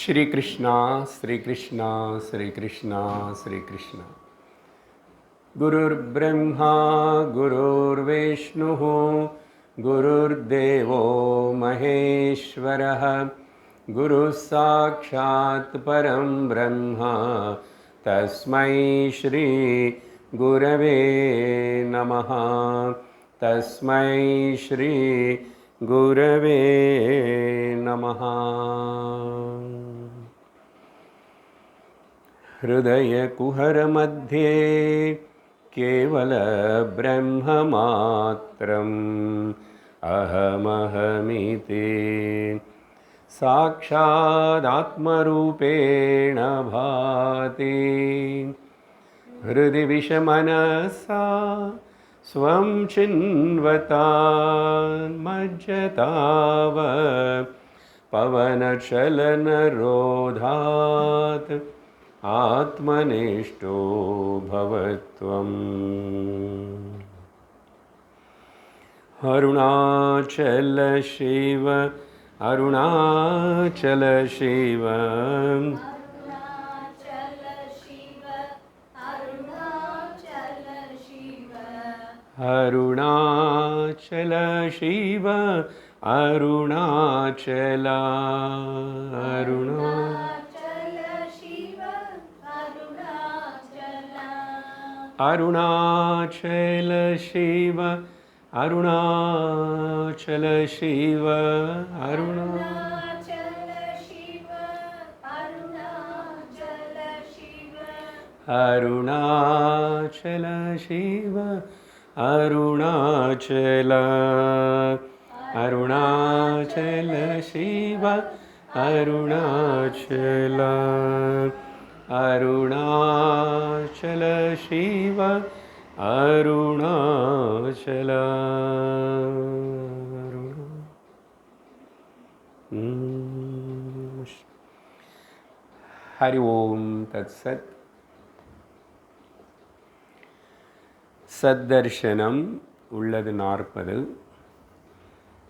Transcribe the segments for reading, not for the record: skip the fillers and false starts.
श्री कृष्णा श्री कृष्णा श्री कृष्णा श्री कृष्णा। गुरुर्ब्रह्मा गुरुर्विष्णुः गुरुर्देवो महेश्वरः गुरुः साक्षात् परं ब्रह्म तस्मै श्री गुरवे नमः। तस्मै श्री गुरवे नमः। हृदयकुहरमध्ये केवलब्रह्ममात्रम् अहमहमिति साक्षादात्मरूपेण भाति। हृदि विषमनसा स्वं चिन्वतान्मज्जताव पवनचलनरोधात् आत्मनिष्ठो भवत्वम्। अरुणाचल शिव अरुणाचल शिव अरुणाचल शिव अरुणाचल अरुणाचल शिव अरुणाचल शिव अरुणाचल शिव अरुणाचल अरुणाचल शिव अरुणाचल अरुणाचल शिव अरुणाचल। हरि ओम तत्सत्। सद्दर्शनम உள்ளது 40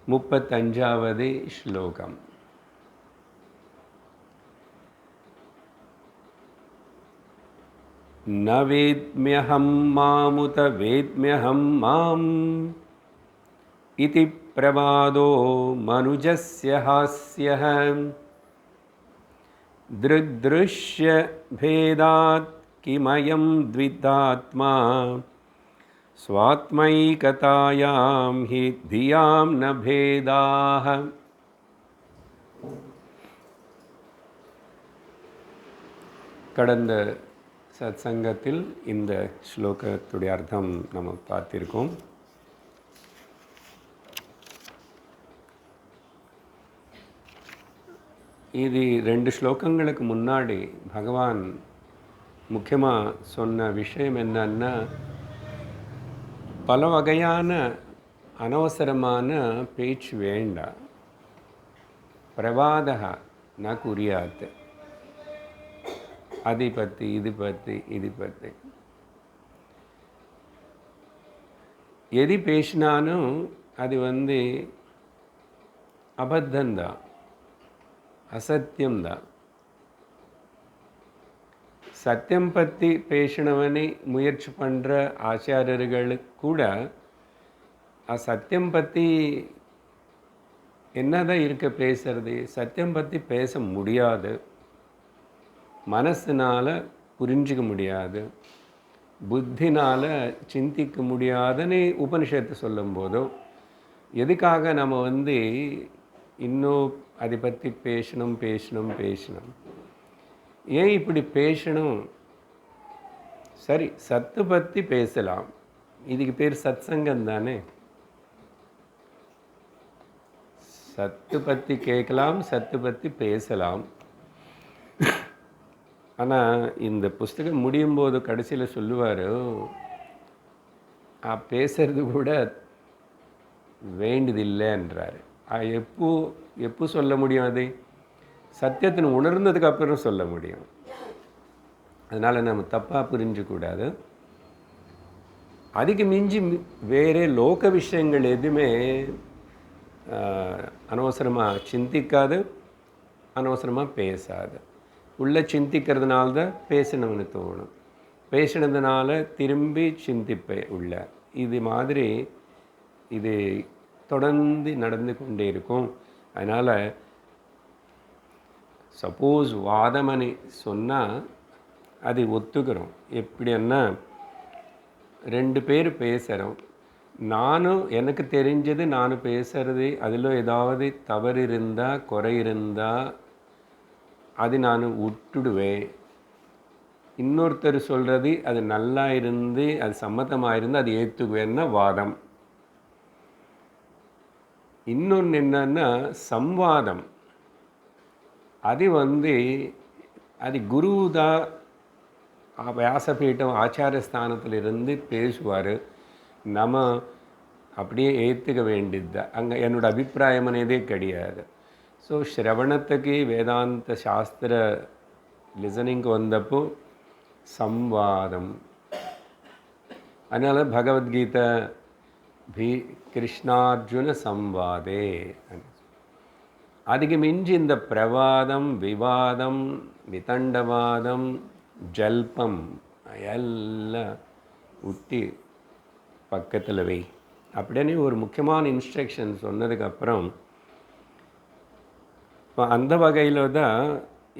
35வது ஸ்லோகம். न वेद्म्यहं मामुत वेद्म्यहं माम् इति प्रवादो मनुजस्य हास्यः दृग्दृश्य भेदात् किमयं द्विधात्मा स्वात्मैकतायां हि धियां न भेदाः। கடந்த சத்சங்கத்தில் இந்த ஸ்லோகத்துடைய அர்த்தம் நம்ம பார்த்திருக்கோம். இது 2 ஸ்லோகங்களுக்கு முன்னாடி பகவான் முக்கியமாக சொன்ன விஷயம் என்னன்னா, பல வகையான அனவசரமான பேச்சு வேண்டாம். பிரவாதக ந குறியாத். அதை பற்றி இது பற்றி இது பற்றி எது பேசினாலும் அது அபத்தந்தான், அசத்தியம்தான். சத்தியம் பற்றி பேசினவனை முயற்சி பண்ணுற ஆச்சாரியர்களுக்கு கூட சத்தியம் பற்றி என்னதான் இருக்க பேசுறது, சத்தியம் பற்றி பேச முடியாது, மனசினால் புரிஞ்சிக்க முடியாது, புத்தினால் சிந்திக்க முடியாதுன்னு உபனிஷத்து சொல்லும் போதோ, எதுக்காக நம்ம இன்னும் அதை பற்றி பேசணும் பேசணும் பேசணும், ஏன் இப்படி பேசணும்? சரி, சத்து பற்றி பேசலாம், இதுக்கு பேர் சத்சங்கம் தானே. சத்து பற்றி கேட்கலாம், சத்து பற்றி பேசலாம். ஆனால் இந்த புஸ்தகம் முடியும் போது கடைசியில் சொல்லுவார், பேசுறது கூட வேண்டியதில்லைன்றார். எப்போ சொல்ல முடியும்? அதை சத்தியத்தின் உணர்ந்ததுக்கு அப்புறம் சொல்ல முடியும். அதனால் நம்ம தப்பாக புரிஞ்சக்கூடாது. அதுக்கு மிஞ்சி வேறு லோக விஷயங்கள் எதுவுமே அனவசரமாக சிந்திக்காது, அனவசரமாக பேசாத. உள்ளே சிந்திக்கிறதுனால தான் பேசணும்னு தோணும். பேசினதுனால திரும்பி சிந்திப்பேன் உள்ள. இது மாதிரி இது தொடர்ந்து நடந்து கொண்டே இருக்கும். அதனால் சப்போஸ் வாதமணி சொன்னால் அது ஒத்துக்கிறோம். எப்படின்னா 2 பேர் பேசுகிறோம். நானும் எனக்கு தெரிஞ்சது நான் பேசுகிறது அதில் ஏதாவது தவறு இருந்தால் குறை இருந்தால் அது நான் விட்டுடுவேன். இன்னொருத்தர் சொல்கிறது அது நல்லா இருந்து அது சம்மதமாக இருந்து அது ஏற்றுக்குவேன்னா வாதம். இன்னொன்று என்னன்னா சம்வாதம். அது அது குரு தான் வியாசபீட்டம் ஆச்சாரஸ்தானத்திலிருந்து பேசுவார். நம்ம அப்படியே ஏற்றுக்க வேண்டியது தான். அங்கே என்னோடய அபிப்பிராயம் అనేదే கிடையாது. ஸோ ஸ்ரவணத்துக்கு வேதாந்த சாஸ்திர லிசனிங்க்கு வந்தப்போ சம்வாதம். அதனால் பகவத்கீதை கிருஷ்ணார்ஜுன சம்வாதே. அதுக்கு மிஞ்சி இந்த பிரவாதம், விவாதம், விதண்டவாதம், ஜல்பம் எல்லாம் விட்டு பக்கத்தில் வை அப்படின்னு ஒரு முக்கியமான இன்ஸ்ட்ரக்ஷன் சொன்னதுக்கப்புறம் இப்போ அந்த வகையில் தான்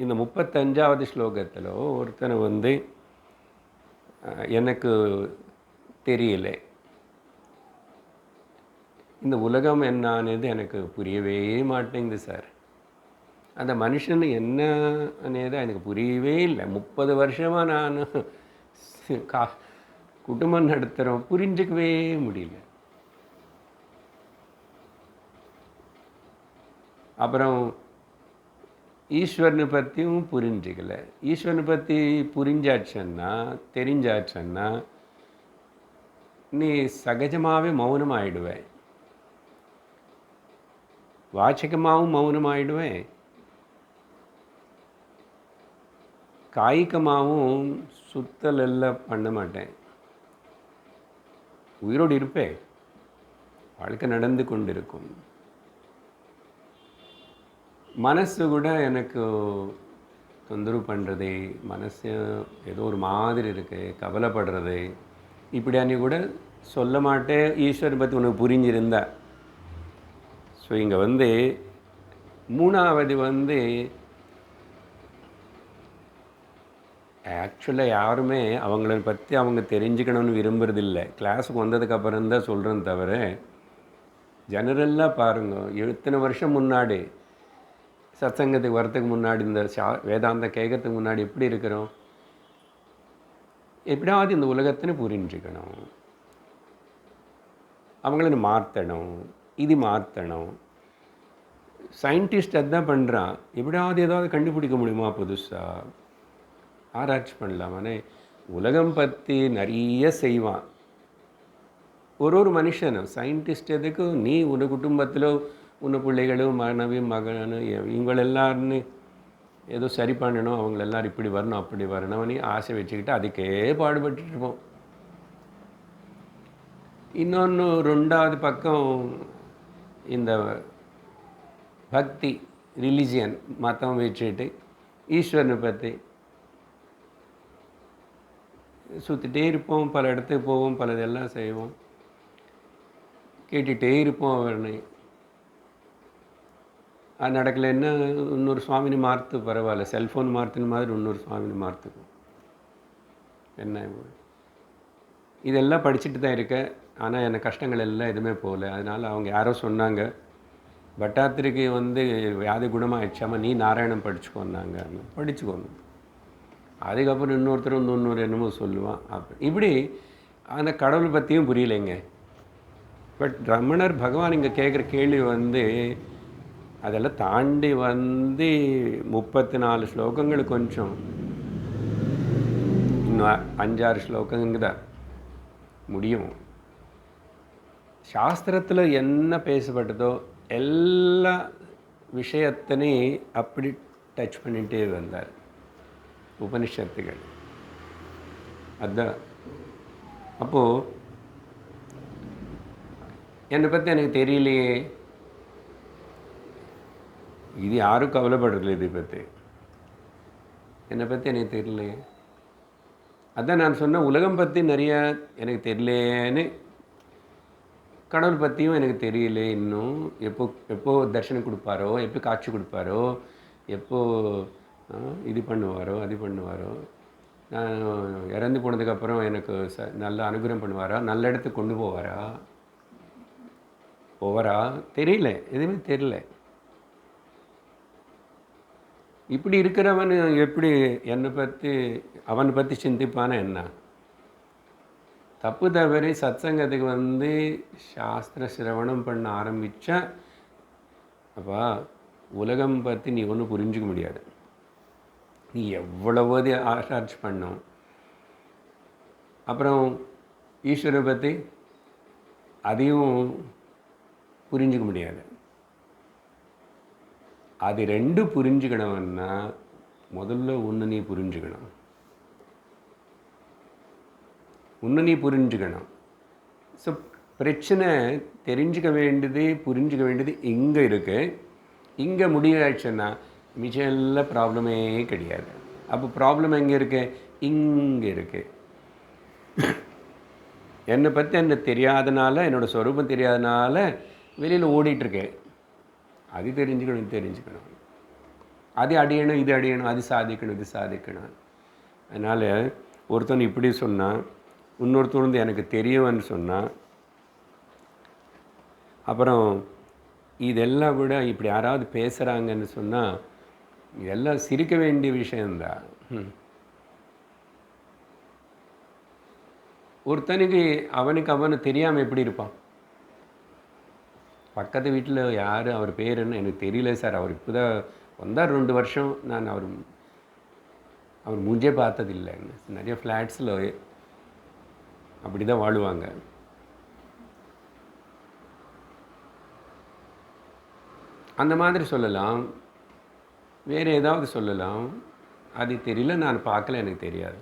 இந்த 35வது ஸ்லோகத்தில் ஒருத்தனை எனக்கு தெரியல, இந்த உலகம் என்னானது எனக்கு புரியவே மாட்டேங்குது சார். அந்த மனுஷன் என்னன்னேது எனக்கு புரியவே இல்லை. 30 வருஷமாக நான் குடும்பம் நடத்துகிறோம், புரிஞ்சிக்கவே முடியல. அப்புறம் ஈஸ்வரனை பற்றியும் புரிஞ்சிக்கல. ஈஸ்வரனை பற்றி புரிஞ்சாச்சுன்னா தெரிஞ்சாச்சுன்னா நீ சகஜமாகவே மௌனம் ஆகிடுவேன், வாச்சிகமாகவும் மௌனம் ஆகிடுவேன், காய்கமாகவும் சுத்தல் எல்லாம் பண்ண மாட்டேன். உயிரோடு இருப்பேன், வாழ்க்கை நடந்து கொண்டு இருக்கும். மனசு கூட எனக்கு தொந்தரவு பண்ணுறது, மனசு ஏதோ ஒரு மாதிரி இருக்குது, கவலைப்படுறது, இப்படியானி கூட சொல்ல மாட்டேன். ஈஸ்வரன் பற்றி உனக்கு புரிஞ்சிருந்தா. ஸோ இங்கே மூணாவது ஆக்சுவலாக யாருமே அவங்கள பற்றி அவங்க தெரிஞ்சுக்கணும்னு விரும்புறதில்லை. கிளாஸுக்கு வந்ததுக்கப்புறம் தான் சொல்கிறேன் தவிர, ஜெனரலாக பாருங்கள், எத்தனை வருஷம் முன்னாடி சத்சங்கத்துக்கு வரத்துக்கு முன்னாடி இந்த வேதாந்த கேட்கறதுக்கு முன்னாடி எப்படி இருக்கிறோம்? எப்படியாவது இந்த உலகத்தின்னு புரிஞ்சுக்கணும், அவங்கள மாற்றணும், இது மாற்றணும். சயின்டிஸ்ட் அதுதான் பண்ணுறான். எப்படியாவது ஏதாவது கண்டுபிடிக்க முடியுமா? புதுசாக ஆராய்ச்சி பண்ணலாமானே. உலகம் பற்றி நிறைய செய்வான் ஒரு மனுஷனும். சயின்டிஸ்ட் எதுக்கு? நீ உன் குடும்பத்தில் உன்னை பிள்ளைகளும் மனைவி மகன் இவங்களெல்லாருன்னு ஏதோ சரி பண்ணணும், அவங்கள எல்லோரும் இப்படி வரணும் அப்படி வரணும் நீ ஆசை வச்சுக்கிட்டு அதுக்கே பாடுபட்டுருப்போம். இன்னொன்று ரெண்டாவது பக்கம் இந்த பக்தி ரிலிஜியன் மதம் வச்சுட்டு ஈஸ்வரனை பற்றி சுற்றிட்டே இருப்போம், பல இடத்துக்கு போவோம், பலதெல்லாம் செய்வோம், கேட்டுகிட்டே இருப்போம். அவர்னு அது நடக்கலைன்னா இன்னொரு சுவாமினி மாற்று, பரவாயில்ல, செல்ஃபோன் மாற்றுன மாதிரி இன்னொரு சுவாமினி மாற்றுக்கும். என்ன இதெல்லாம் படிச்சுட்டு தான் இருக்கேன். ஆனால் எனக்கு கஷ்டங்கள் எல்லாம் எதுவுமே போகல. அதனால் அவங்க யாரோ சொன்னாங்க, பட்டாத்திரிக்கு வியாதி குணமாகிடுச்சாமா, நீ நாராயணம் படிச்சுக்கோன்னாங்க. படிச்சுக்கோங்க. அதுக்கப்புறம் இன்னொருத்தர் இன்னொரு என்னமோ சொல்லுவான். இப்படி அந்த கடவுள் பற்றியும் புரியலைங்க. பட் ரமணர் பகவான் இங்கே கேட்குற கேள்வி அதெல்லாம் தாண்டி 34 ஸ்லோகங்கள், கொஞ்சம் இன்னும் 5-6 ஸ்லோகங்க தான் முடியும். சாஸ்திரத்தில் என்ன பேசப்பட்டதோ எல்லா விஷயத்தினையும் அப்படி டச் பண்ணிகிட்டே வந்தார் உபனிஷத்துகள். அதுதான். அப்போது என்னை பற்றி எனக்கு தெரியலையே, இது யாரும் கவலைப்படுறதில்லை இதை பற்றி. என்னை பற்றி எனக்கு தெரியலையே. அதான் நான் சொன்னேன், உலகம் பற்றி நிறையா எனக்கு தெரியலேன்னு. கடவுள் பற்றியும் எனக்கு தெரியல இன்னும். எப்போ எப்போ தரிசனம் கொடுப்பாரோ, எப்போ காட்சி கொடுப்பாரோ, எப்போ இது பண்ணுவாரோ அது பண்ணுவாரோ, நான் இறந்து போனதுக்கப்புறம் எனக்கு நல்ல அனுகிரகம் பண்ணுவாரா, நல்ல இடத்துக்கு கொண்டு போவாரா தெரியல, எதுவுமே தெரியல. இப்படி இருக்கிறவன் எப்படி என்னை பற்றி அவனை பற்றி சிந்திப்பான என்ன? தப்பு தவறி சத்சங்கத்துக்கு வந்து சாஸ்திர சிரவணம் பண்ண ஆரம்பித்தா அப்பா உலகம் பற்றி நீ ஒன்றும் புரிஞ்சிக்க முடியாது. நீ எவ்வளவு ஆராய்ச்சி பண்ணும். அப்புறம் ஈஸ்வரை பற்றி அதையும் புரிஞ்சிக்க முடியாது. அது ரெண்டு புரிஞ்சுக்கணும்னா முதல்ல ஒன்று நீ புரிஞ்சுக்கணும். ஸோ பிரச்சனை தெரிஞ்சுக்க வேண்டியது புரிஞ்சுக்க வேண்டியது இங்கே இருக்குது. இங்கே முடிவாயிடுச்சுன்னா மிச்சம் எல்லாம் ப்ராப்ளமே கிடையாது. அப்போ ப்ராப்ளம் எங்கே இருக்கு? இங்கே இருக்குது. என்னை பற்றி எனக்கு தெரியாதனால, என்னோடய ஸ்வரூபம் தெரியாதனால வெளியில் ஓடிட்டுருக்கேன். அது தெரிஞ்சுக்கணும். அது அடையணும், இது அடையணும், அது சாதிக்கணும், இது சாதிக்கணும். அதனால் ஒருத்தன் இப்படி சொன்னான், இன்னொருத்தர் வந்து எனக்கு தெரியும்னு சொன்னான். அப்புறம் இதெல்லாம் விட இப்படி யாராவது பேசுகிறாங்கன்னு சொன்னால் இதெல்லாம் சிரிக்க வேண்டிய விஷயந்தான். ஒருத்தனுக்கு அவனுக்கு தெரியாமல் எப்படி இருப்பான்? பக்கத்து வீட்டில் யார், அவர் பேர் என்ன எனக்கு தெரியல சார், அவர் இப்போ தான் வந்தார் 2 வருஷம், நான் அவர் மூஞ்சே பார்த்ததில்லைன்னு. நிறைய ஃப்ளாட்ஸில் அப்படி தான் வாழுவாங்க. அந்த மாதிரி சொல்லலாம், வேறு ஏதாவது சொல்லலாம். அது தெரியல, நான் பார்க்கல, எனக்கு தெரியாது.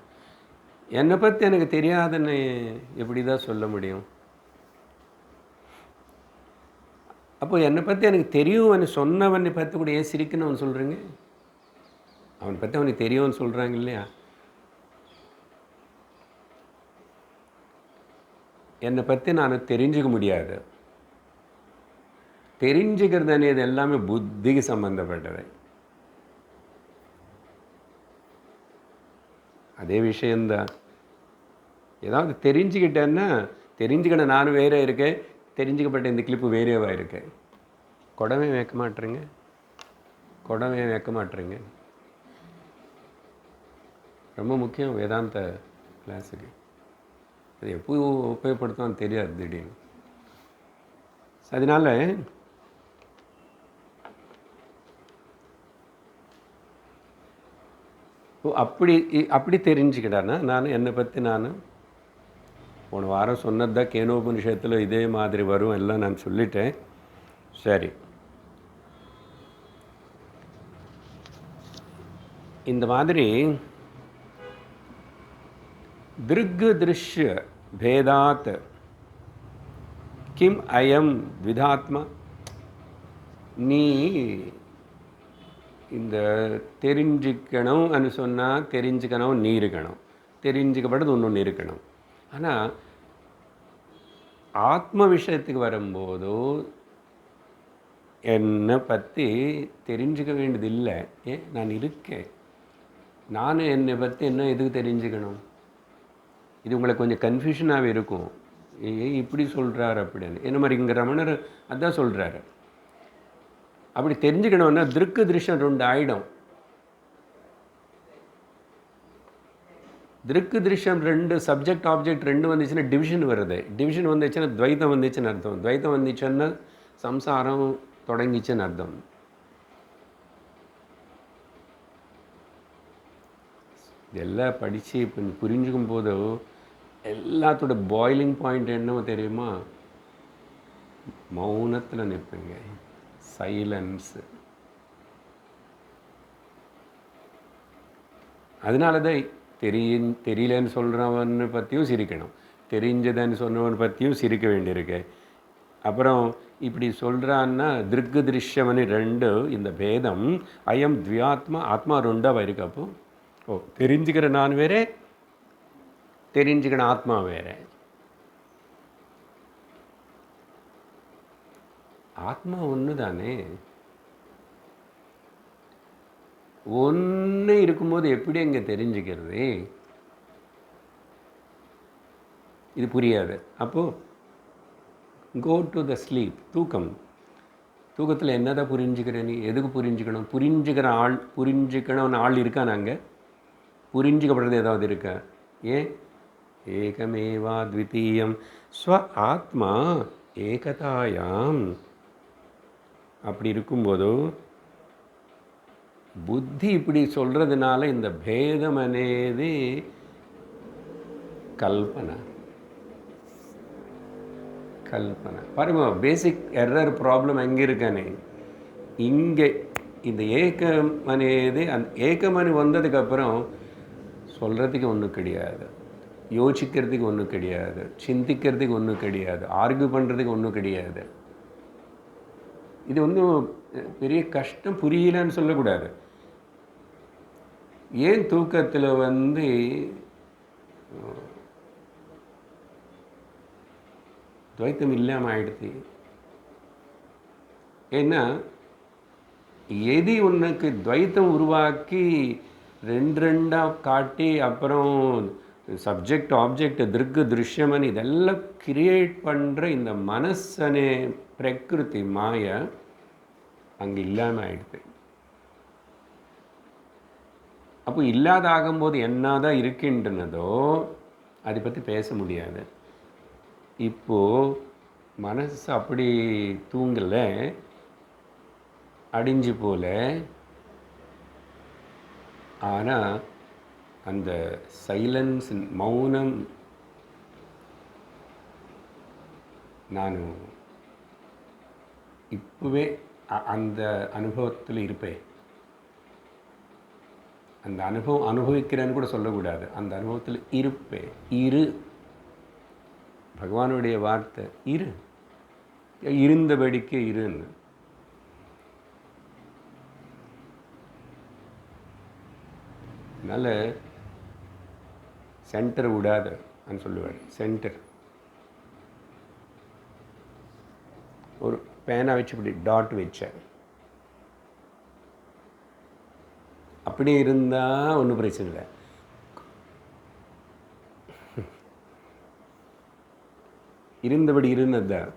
என்னை பற்றி எனக்கு தெரியாதுன்னு எப்படி தான் சொல்ல முடியும்? அப்போ என்னை பற்றி எனக்கு தெரியும்னு சொன்னவனை பற்றி கூட ஏன் சிரிக்கணும்னு சொல்கிறீங்க? அவனை பற்றி அவனுக்கு தெரியும்னு சொல்கிறாங்க இல்லையா? என்னை பற்றி நான் தெரிஞ்சுக்க முடியாது. தெரிஞ்சுக்கிறது అనేది எல்லாமே புத்திக்கு சம்பந்தப்பட்டது. அதே விஷயந்தான். ஏதாவது தெரிஞ்சுக்கிட்டேன்னா தெரிஞ்சுக்கிட்ட நானும் வேறே இருக்கேன், தெரிஞ்சுக்கப்பட்ட இந்த கிளிப்பு வேறேவாக இருக்கேன். குடமே வைக்க மாட்டேறீங்க. ரொம்ப முக்கியம் வேதாந்த கிளாஸுக்கு. அது எப்போ உபயோகப்படுத்துவான்னு தெரியாது திடீர்னு. அதனால் அப்படி தெரிஞ்சுக்கிட்டானா நான் என்னை பற்றி போன வாரம் சொன்னது தான் கேனோபனிஷத்தில் இதே மாதிரி வரும் எல்லாம் நான் சொல்லிட்டேன். சரி, இந்த மாதிரி திருக் திருஷ்ய பேதாத் கிம் அயம் விதாத்மா. நீ இந்த தெரிஞ்சுக்கணும்னு சொன்னால் தெரிஞ்சுக்கணும் நீ இருக்கணும், தெரிஞ்சுக்கப்பட்டது ஒன்று இருக்கணும். ஆனால் ஆத்ம விஷயத்துக்கு வரும்போதோ என்னை பற்றி தெரிஞ்சுக்க வேண்டியது இல்லை. நான் இருக்கேன். நான் என்னை பற்றி என்ன எதுக்கு தெரிஞ்சுக்கணும்? இது உங்களுக்கு கொஞ்சம் கன்ஃபியூஷனாகவே இருக்கும். இப்படி சொல்கிறார் அப்படின்னு. என்ன மாதிரி இங்கே ரமணர் அதான் சொல்கிறாரு. அப்படி தெரிஞ்சுக்கணும்னா திருக்கு திருஷ்யம் 2 ஆகிடும். திருக்கு திருஷ்யம் 2 சப்ஜெக்ட் ஆப்ஜெக்ட் 2 வந்துச்சுன்னா டிவிஷன் வருது. டிவிஷன் வந்துச்சுன்னா துவைத்தம் வந்துச்சுன்னு அர்த்தம். துவைத்தம் வந்துச்சுன்னா சம்சாரம் தொடங்கிச்சுன்னு அர்த்தம். இதெல்லாம் படித்து இப்போ புரிஞ்சுக்கும் போதோ எல்லாத்தோட பாய்லிங் பாயிண்ட் என்னவோ தெரியுமா? மௌனத்தில் நிற்பீங்க. சைலன்ஸு. அதனால தான் தெரியலன்னு சொல்கிறவன் பற்றியும் சிரிக்கணும், தெரிஞ்சதுன்னு சொன்னவன் பற்றியும் சிரிக்க வேண்டியிருக்கு. அப்புறம் இப்படி சொல்கிறான்னா திருக்கு திருஷ்யமனு ரெண்டு இந்த பேதம் அயம் த்வியாத்மா ஆத்மா ரெண்டாக இருக்கு. அப்போ தெரிஞ்சுக்கிற நான் வேறே, தெரிஞ்சுக்கிற ஆத்மா வேறே. ஆத்மா ஒன்று தானே. ஒன்று இருக்கும்போது எப்படி அங்கே தெரிஞ்சுக்கிறது? இது புரியாது. அப்போது கோ டு த ஸ்லீப், தூக்கம். தூக்கத்தில் என்னதான் புரிஞ்சுக்கிற நீ? எதுக்கு புரிஞ்சுக்கணும்? புரிஞ்சுக்கணும்னு ஆள் இருக்கான் அங்கே? புரிஞ்சுக்கப்படுறது ஏதாவது இருக்கா? ஏன்? ஏகமேவா த்விதீயம் ஸ்வ ஆத்மா ஏகதாயாம். அப்படி இருக்கும்போது புத்தி இப்படி சொல்கிறதுனால இந்த பேதம் అనేది கல்பனை. பாருங்க, பேசிக் எரர் ப்ராப்ளம் எங்கே இருக்கானே, இங்கே இந்த ஏக்கம் అనేది அந்த ஏக்கமனு வந்ததுக்கப்புறம் சொல்கிறதுக்கு ஒன்றும் கிடையாது, யோசிக்கிறதுக்கு ஒன்றும் கிடையாது, சிந்திக்கிறதுக்கு ஒன்றும் கிடையாது, ஆர்கியூ பண்ணுறதுக்கு ஒன்றும் கிடையாது. இது ஒன்றும் பெரிய கஷ்டம், புரியலன்னு சொல்லக்கூடாது. ஏன் தூக்கத்தில் துவைத்தம் இல்லாமல் ஆயிடுது? ஏன்னா எது உனக்கு துவைத்தம் உருவாக்கி ரெண்டாக காட்டி அப்புறம் சப்ஜெக்ட் ஆப்ஜெக்ட் திருக்கு திருஷ்யமன் இதெல்லாம் கிரியேட் பண்ணுற இந்த மனசனே பிரகிருதி மாய அங்கே இல்லாமல் ஆயிடுது. அப்போ இல்லாதாகும்போது என்னதான் இருக்கின்றனதோ அதை பற்றி பேச முடியாது. இப்போது மனசு அப்படி தூங்கலை, அடிஞ்சு போல. ஆனால் அந்த சைலன்ஸ், மௌனம், நான் இப்போவே அந்த அனுபவத்தில் இருப்பேன். அந்த அனுபவம் அனுபவிக்கிறேன்னு கூட சொல்லக்கூடாது, அந்த அனுபவத்தில் இருப்பேன். இரு, பகவானுடைய வார்த்தை இரு, இருந்தபடிக்கு இருன்னு. அதனால் சென்டர் விடாதன்னு சொல்லுவார். சென்டர் ஒரு பேனா வச்சு இப்படி டாட் வச்சார். அப்படியே இருந்தால் ஒன்றும் பிரச்சனை இல்லை. இருந்தபடி இருந்ததுதான்.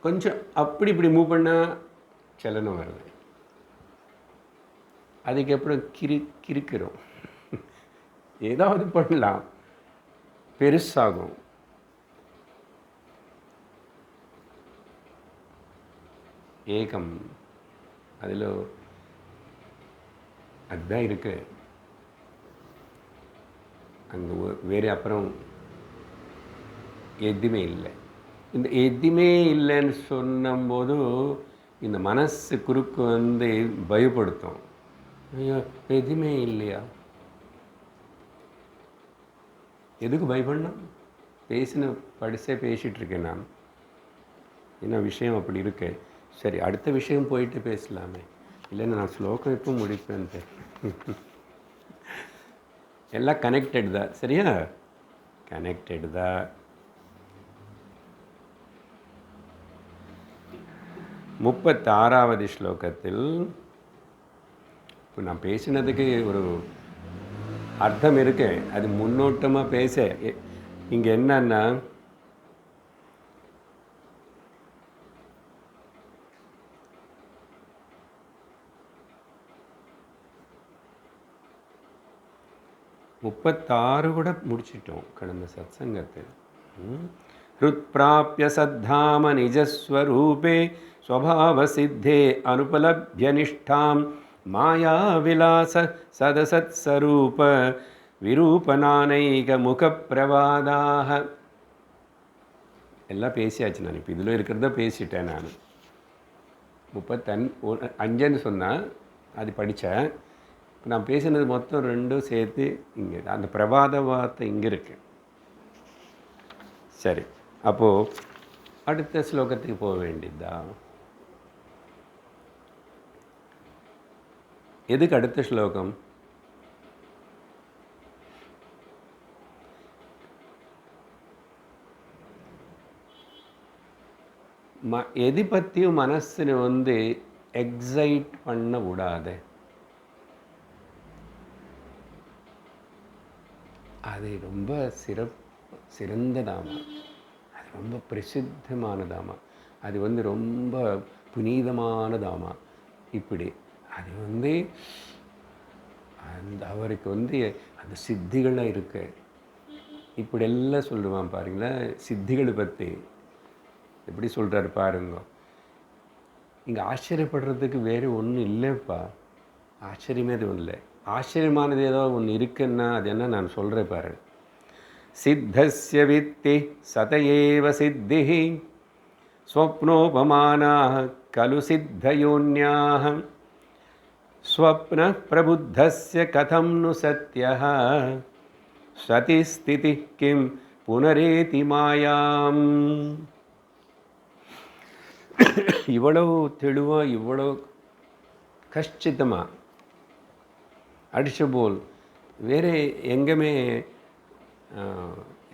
கொஞ்சம் அப்படி இப்படி மூவ் பண்ணால் சலனம் வருது. அதுக்கப்புறம் கிறுக்கிறோம். ஏதாவது பண்ணலாம், பெருசாகும். ஏகம் அதில் அதுதான் இருக்கு. அங்கே வேறு அப்புறம் எதுவுமே இல்லை. இந்த எதுவுமே இல்லைன்னு சொன்னபோது இந்த மனசு குறுக்கு பயப்படுத்தும். ஐயோ எதுவுமே இல்லையா, எதுக்கு பயப்படணும்? பேசிகிட்டு இருக்கேன் நான். என்ன விஷயம் அப்படி இருக்கு. சரி, அடுத்த விஷயம் போயிட்டு பேசலாமே. இல்லைன்னா நான் ஸ்லோகம் எப்போ முடிப்பேன். எல்லாம் கனெக்டட் தான். சரியா, கனெக்டட் தான். 36வது ஸ்லோகத்தில் இப்போ நான் பேசினதுக்கு ஒரு அர்த்தம் இருக்கு, அது முன்னோட்டமாக பேச. இங்கே என்னன்னா, முப்பத்தாறு கூட முடிச்சிட்டோம் கடந்த சத்சங்கத்தில். ஹ்ருத்ப்ராப்ய சத்தாம நிஜஸ்வரூபே ஸ்வபாவ சித்தே அனுபலப்ய நிஷ்டாம் மாயா விலாச சதசத் ஸ்வரூப விரூபநானைக முக பிரவாதாக. எல்லாம் பேசியாச்சு. நான் இப்போ இதில் இருக்கிறத பேசிட்டேன். நான் 35ன்னு சொன்னேன், அது படித்தேன். இப்போ நான் பேசினது மொத்தம் 2 சேர்த்து இங்கே அந்த பிரபாத வார்த்தை இங்கே இருக்கு. சரி, அப்போது அடுத்த ஸ்லோகத்துக்கு போக வேண்டியதுதான். எதுக்கு அடுத்த ஸ்லோகம்? எது பற்றியும் மனசினை வந்து எக்ஸைட் பண்ண விடாது. அது ரொம்ப சிறந்ததாமா, அது ரொம்ப பிரசித்தமானதாமா, அது வந்து ரொம்ப புனிதமானதாமா. இப்படி அது வந்து அவருக்கு வந்து அந்த சித்திகளாக இருக்கு. இப்படி எல்லாம் சொல்லுவான் பாருங்களேன். சித்திகளை பற்றி எப்படி சொல்கிறாரு பாருங்க. இங்கே ஆச்சரியப்படுறதுக்கு வேறு ஒன்றும் இல்லைப்பா. ஆச்சரியமே எதுவும் இல்லை. ஆச்சரியமானது ஏதோ ஒன்று இருக்குன்னா அது என்ன நான் சொல்கிறேன் பாரு. சித்தஸ்ய வித்தி சதயேவ சித்தி ஸ்வப்னோபமானாः கலு சித்தயோன்யாः ஸ்வப்ன பிரபுத்தஸ்ய கதம் நு சத்யः சதி ஸ்திதி கிம் புனரேதி மாயாம். இவ்வளவு தெளிவாக, இவ்வளோ கஷ்டித்தமாக அடிச்ச போல் வேறு எங்கேயுமே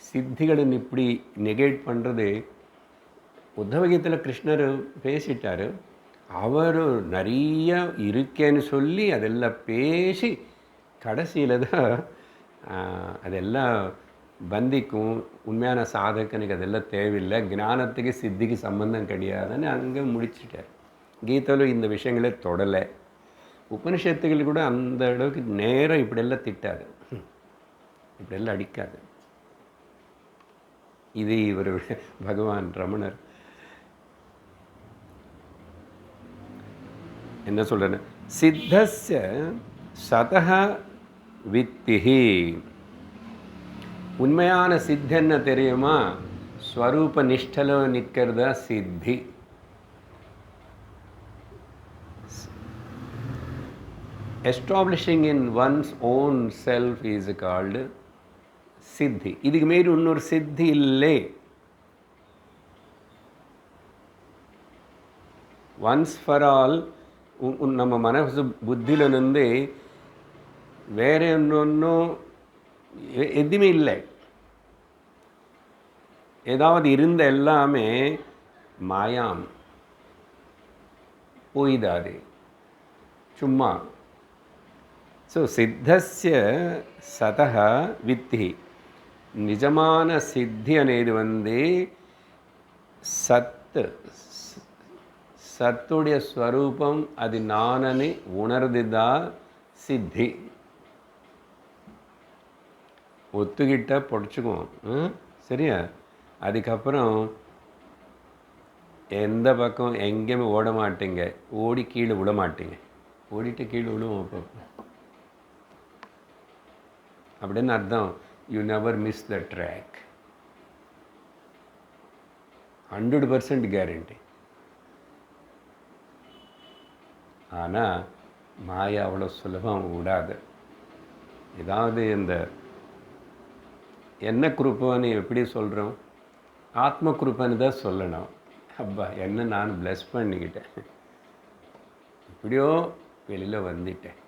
சித்திகளின் இப்படி நெகேட் பண்ணுறது. உத்தவகீதையில் கிருஷ்ணர் பேசிட்டார். அவர் நிறைய இருக்கேன்னு சொல்லி அதெல்லாம் பேசி கடைசியில் தான் அதெல்லாம் பந்திக்கும். உண்மையான சாதகனுக்கு அதெல்லாம் தேவையில்லை, ஞானத்துக்கு சித்திக்கு சம்பந்தம் கிடையாதுன்னு அங்கே முடிச்சிட்டார். கீதையில் இந்த விஷயங்களே தொடலை. உபனிஷத்துகள் கூட அந்த அளவுக்கு நேரம் இப்படியெல்லாம் திட்டாது, இப்படியெல்லாம் அடிக்காது. இது இவர் பகவான் ரமணர் என்ன சொல்கிறேன்னு, சித்தஸ்ய சதஹ வித்திஹி. உண்மையான சித்தி என்ன தெரியுமா? ஸ்வரூப நிஷ்டலோ நிற்கிறதா சித்தி. Establishing in once own self is called சித்தி. இதுக்கு மீறி இன்னொரு சித்தி இல்லை. ஒன்ஸ் ஃபார் ஆல் நம்ம மனசு புத்தியில் இருந்து வேறு ஒன்றும் எதுவுமே இல்லை. ஏதாவது இருந்த எல்லாமே மாயாம், போய்தாது, சும்மா. ஸோ சித்தஸ்ய சதஹ வித்தி. நிஜமான சித்தி అనేది வந்து சத்துடைய ஸ்வரூபம், அது நானன்னு உணர்ந்துதான் சித்தி. ஒத்துக்கிட்ட பொடிச்சுக்குவோம், சரியா? அதுக்கப்புறம் எந்த பக்கம் எங்கேயுமே ஓட மாட்டீங்க, ஓடி கீழே விட மாட்டீங்க. ஓடிட்டு கீழே விழுவோம். அப்போ அப்படின்னு அர்த்தம். You never miss the track. 100% guarantee. ஆனால் மாயா அவ்வளோ சுலபம் விடாது. ஏதாவது இந்த என்ன குரூப்பான்னு எப்படி சொல்கிறோம்? ஆத்ம குரூப்பான்னு தான் சொல்லணும். அப்பா என்ன நான் ப்ளஸ் பண்ணிக்கிட்டேன், எப்படியோ வெளியில் வந்துட்டேன்,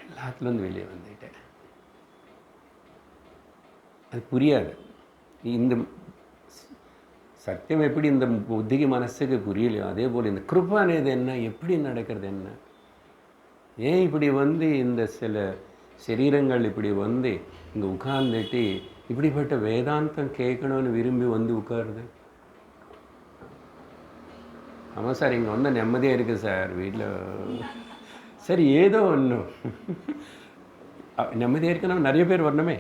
எல்லாத்துலேருந்து வெளியே வந்துட்டேன். அது புரியாது. இந்த சத்தியம் எப்படி இந்த புத்திக்கு மனசுக்கு புரியலையோ அதே போல் இந்த கிருப்பானது என்ன, எப்படி நடக்கிறது என்ன, ஏன் இப்படி வந்து இந்த சில சரீரங்கள் இப்படி வந்து இங்கே உட்கார்ந்துட்டு இப்படிப்பட்ட வேதாந்தம் கேட்கணும்னு விரும்பி வந்து உட்காருது. ஆமாம் சார், இங்கே வந்து நிம்மதியாக இருக்குது சார் வீட்டில். சரி, ஏதோ ஒன்றும் நிம்மதியாக இருக்கணும். நிறைய பேர் வரணுமே,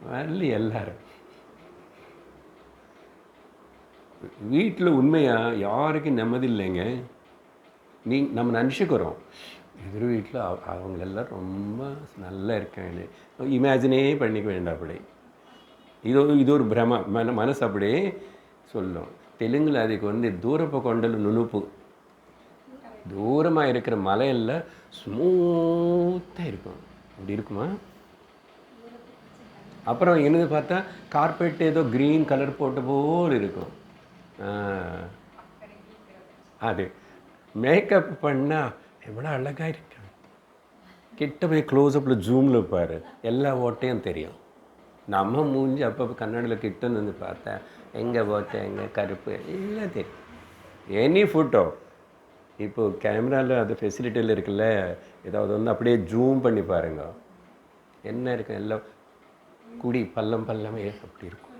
வரல எல்லாரும். வீட்டில் உண்மையாக யாருக்கும் நிம்மதி இல்லைங்க. நம்ம நினச்சிக்கிறோம் எதிர் வீட்டில் அவங்களெல்லாம் ரொம்ப நல்லா இருக்காங்க, இமேஜினே பண்ணிக்க வேண்டாம். அப்படி இது ஒரு பிரம மனசு அப்படியே சொல்லும். தெலுங்கில் அதுக்கு வந்து தூரப்ப கொண்டல் நுணுப்பு. தூரமாக இருக்கிற மலையெல்லாம் ஸ்மூத்தாக இருக்கும். அப்படி இருக்குமா? அப்புறம் என்னது பார்த்தா கார்பெட் ஏதோ க்ரீன் கலர் போட்ட போல் இருக்கும். அது மேக்கப் பண்ணால் எவ்வளோ அழகாக இருக்கு. கிட்ட போய் க்ளோஸ்அப்பில் ஜூமில் பாரு, எல்லா ஓட்டையும் தெரியும். நம்ம மூஞ்சி அப்பப்போ கண்ணாடியில் கிட்ட நின்று பார்த்தா எங்கே ஓட்டை எங்கே கருப்பு எல்லாம் தெரியும். எனி ஃபோட்டோ இப்போது கேமராவில் அது ஃபெசிலிட்டியில் இருக்குல்ல, ஏதாவது ஒன்று அப்படியே ஜூம் பண்ணி பாருங்க, என்ன இருக்கும் எல்லாம் குடி பள்ளம் பள்ளமே அப்படி இருக்கும்.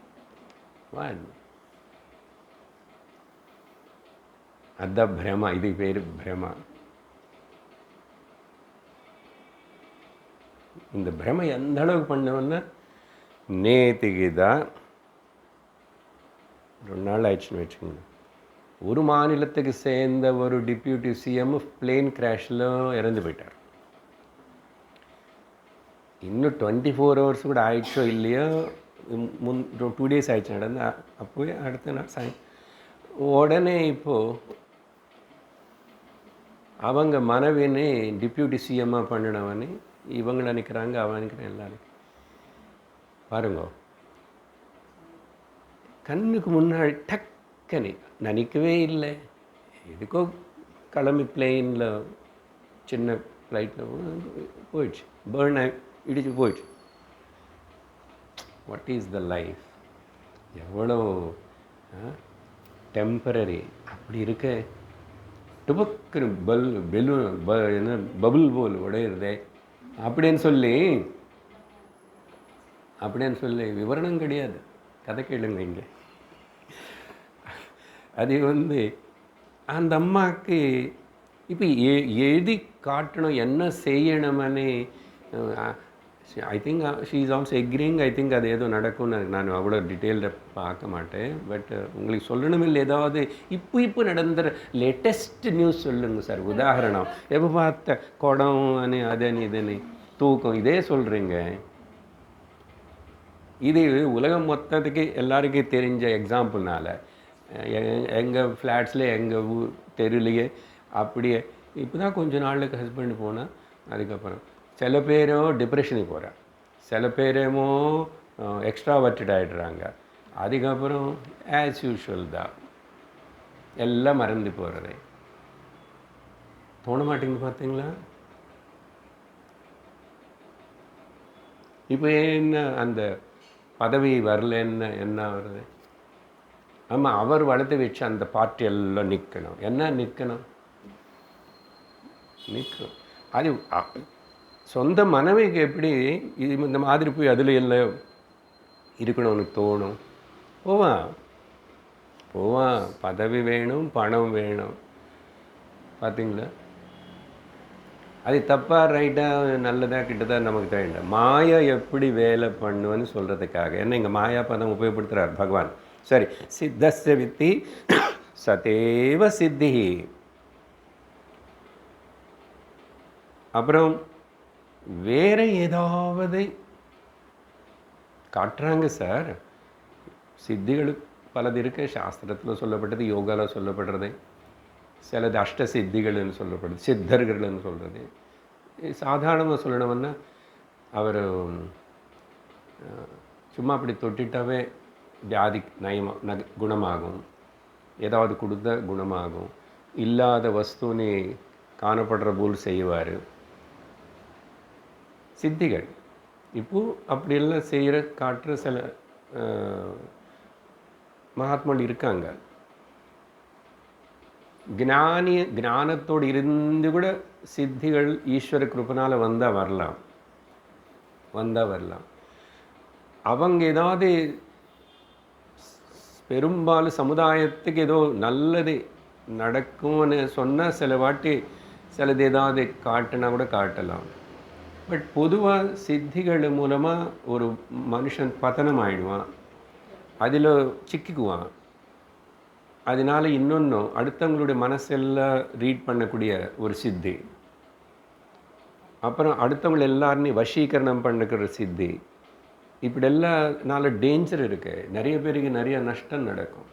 அதுதான் பிரமா, இது பேர் பிரமா. இந்த பிரமை எந்த அளவுக்கு பண்ணோன்னா, நேற்றுக்கு தான் 2 நாள் ஆயிடுச்சுன்னு வச்சுக்கோங்க, ஒரு மாநிலத்துக்கு சேர்ந்த ஒரு டிப்யூட்டி சிஎம் பிளேன் கிராஷில் இறந்து போயிட்டார். இன்னும் 24 hours கூட ஆயிடுச்சோ இல்லையோ, 2 days ஆயிடுச்சு நடந்து. அப்போவே அடுத்த நாள் உடனே இப்போது அவங்க மனைவின்னு டிப்யூட்டி சிஎம்மாக பண்ணினவனே இவங்க நினைக்கிறாங்க, அவன் நினைக்கிறேன், எல்லாரும் பாருங்க கண்ணுக்கு முன்னாடி டக்குன்னு நினைக்கவே இல்லை. எதுக்கோ கிளம்பி பிளெயினில் சின்ன ஃப்ளைட்டில் போயிடுச்சு, பேர்ன் ஆகி இடிச்சு போயிடுச்சு. What is the life? எவ்வளோ டெம்பரரி. அப்படி இருக்க டுபக்குன்னு என்ன பபுள் போல் உடையிறதே அப்படின்னு சொல்லி விவரணம் கிடையாது, கதை கேளுங்க இங்கே. அது அந்த அம்மாவுக்கு இப்போ எழுதி காட்டணும் என்ன செய்யணுமனே. I think she is also agreeing. I think அது ஏதோ நடக்கும்னு நான் அவ்வளோ டீட்டெயில்டாக பார்க்க மாட்டேன். பட் உங்களுக்கு சொல்லணும் இல்லை, ஏதாவது இப்போ நடந்துற லேட்டஸ்ட் நியூஸ் சொல்லுங்கள் சார். உதாரணம் எப்போ பார்த்த குடம் அதனி இதுன்னு தூக்கம் இதே சொல்கிறீங்க. இது உலகம் மொத்தத்துக்கு எல்லாருக்கும் தெரிஞ்ச எக்ஸாம்பிள்னால எங்கள் ஃப்ளாட்ஸில் எங்கள் ஊர் தெருலையே அப்படியே இப்போ தான் கொஞ்சம் நாளுக்கு ஹஸ்பண்ட் போனால், அதுக்கப்புறம் சில பேரும் டிப்ரெஷனுக்கு போகிறாங்க, சில பேரமோ எக்ஸ்ட்ராவர்ட்டட் ஆகிடுறாங்க, அதுக்கப்புறம் ஆஸ் யூஷுவல் தான் எல்லாம் மறந்து போகிறது. தோண மாட்டேங்குது பார்த்தீங்களா? இப்போ என்ன அந்த பதவி வரலன்னு என்ன வருது? ஆமாம், அவர் வளர்த்து வச்சு அந்த பார்ட்டி எல்லாம் நிற்கணும். என்ன நிற்கணும்? அது சொந்த மனைவிக்கு எப்படி இது இந்த மாதிரி போய் அதில் எல்லாம் இருக்கணும்னு தோணும்? போவான். பதவி வேணும், பணம் வேணும். பார்த்தீங்களா? அது தப்பாக ரைட்டாக நல்லதாக கிட்டதாக நமக்கு தெரியல. மாயா எப்படி வேலை பண்ணுவேன்னு சொல்கிறதுக்காக என்ன இங்கே மாயா பதம் உபயோகப்படுத்துகிறார் பகவான். சரி, சித்தஸ்ய வித்தி சதேவ சித்தி. அப்புறம் வேற ஏதாவது காட்டுறாங்க சார். சித்திகளுக்கு பலது இருக்கு, சாஸ்திரத்தில் சொல்லப்பட்டது, யோகாவில் சொல்லப்படுறது, சிலது அஷ்ட சித்திகள்னு சொல்லப்படுது, சித்தர்கள்னு சொல்கிறது. சாதாரணமாக சொல்லணும்னா அவர் சும்மா அப்படி தொட்டிட்டாவே வியாதி குணமாகும், ஏதாவது கொடுத்த குணமாகும், இல்லாத வஸ்துனே காணப்படுற போல் செய்வார். சித்திகள் இப்போது அப்படியெல்லாம் செய்கிற காட்டுற சில மகாத்மாள் இருக்காங்க. ஞானத்தோடு இருந்து கூட சித்திகள் ஈஸ்வர கிருபனால் வந்தால் வரலாம். அவங்க ஏதாவது பெரும்பாலும் சமுதாயத்துக்கு ஏதோ நல்லது நடக்கும்னு சொன்னால் சில வாட்டி சிலது ஏதாவது காட்டினா கூட காட்டலாம். பட் பொதுவாக சித்திகள் மூலமாக ஒரு மனுஷன் பதனம் ஆகிடுவான், அதில் சிக்கிக்குவான். அதனால் இன்னொன்று அடுத்தவங்களுடைய மனசெல்லாம் ரீட் பண்ணக்கூடிய ஒரு சித்தி, அப்புறம் அடுத்தவங்களை எல்லாருமே வசீகரணம் பண்ணிக்கிற சித்தி, இப்படியெல்லாம் நாலு டேஞ்சர் இருக்குது. நிறைய பேருக்கு நிறைய நஷ்டம் நடக்கும்.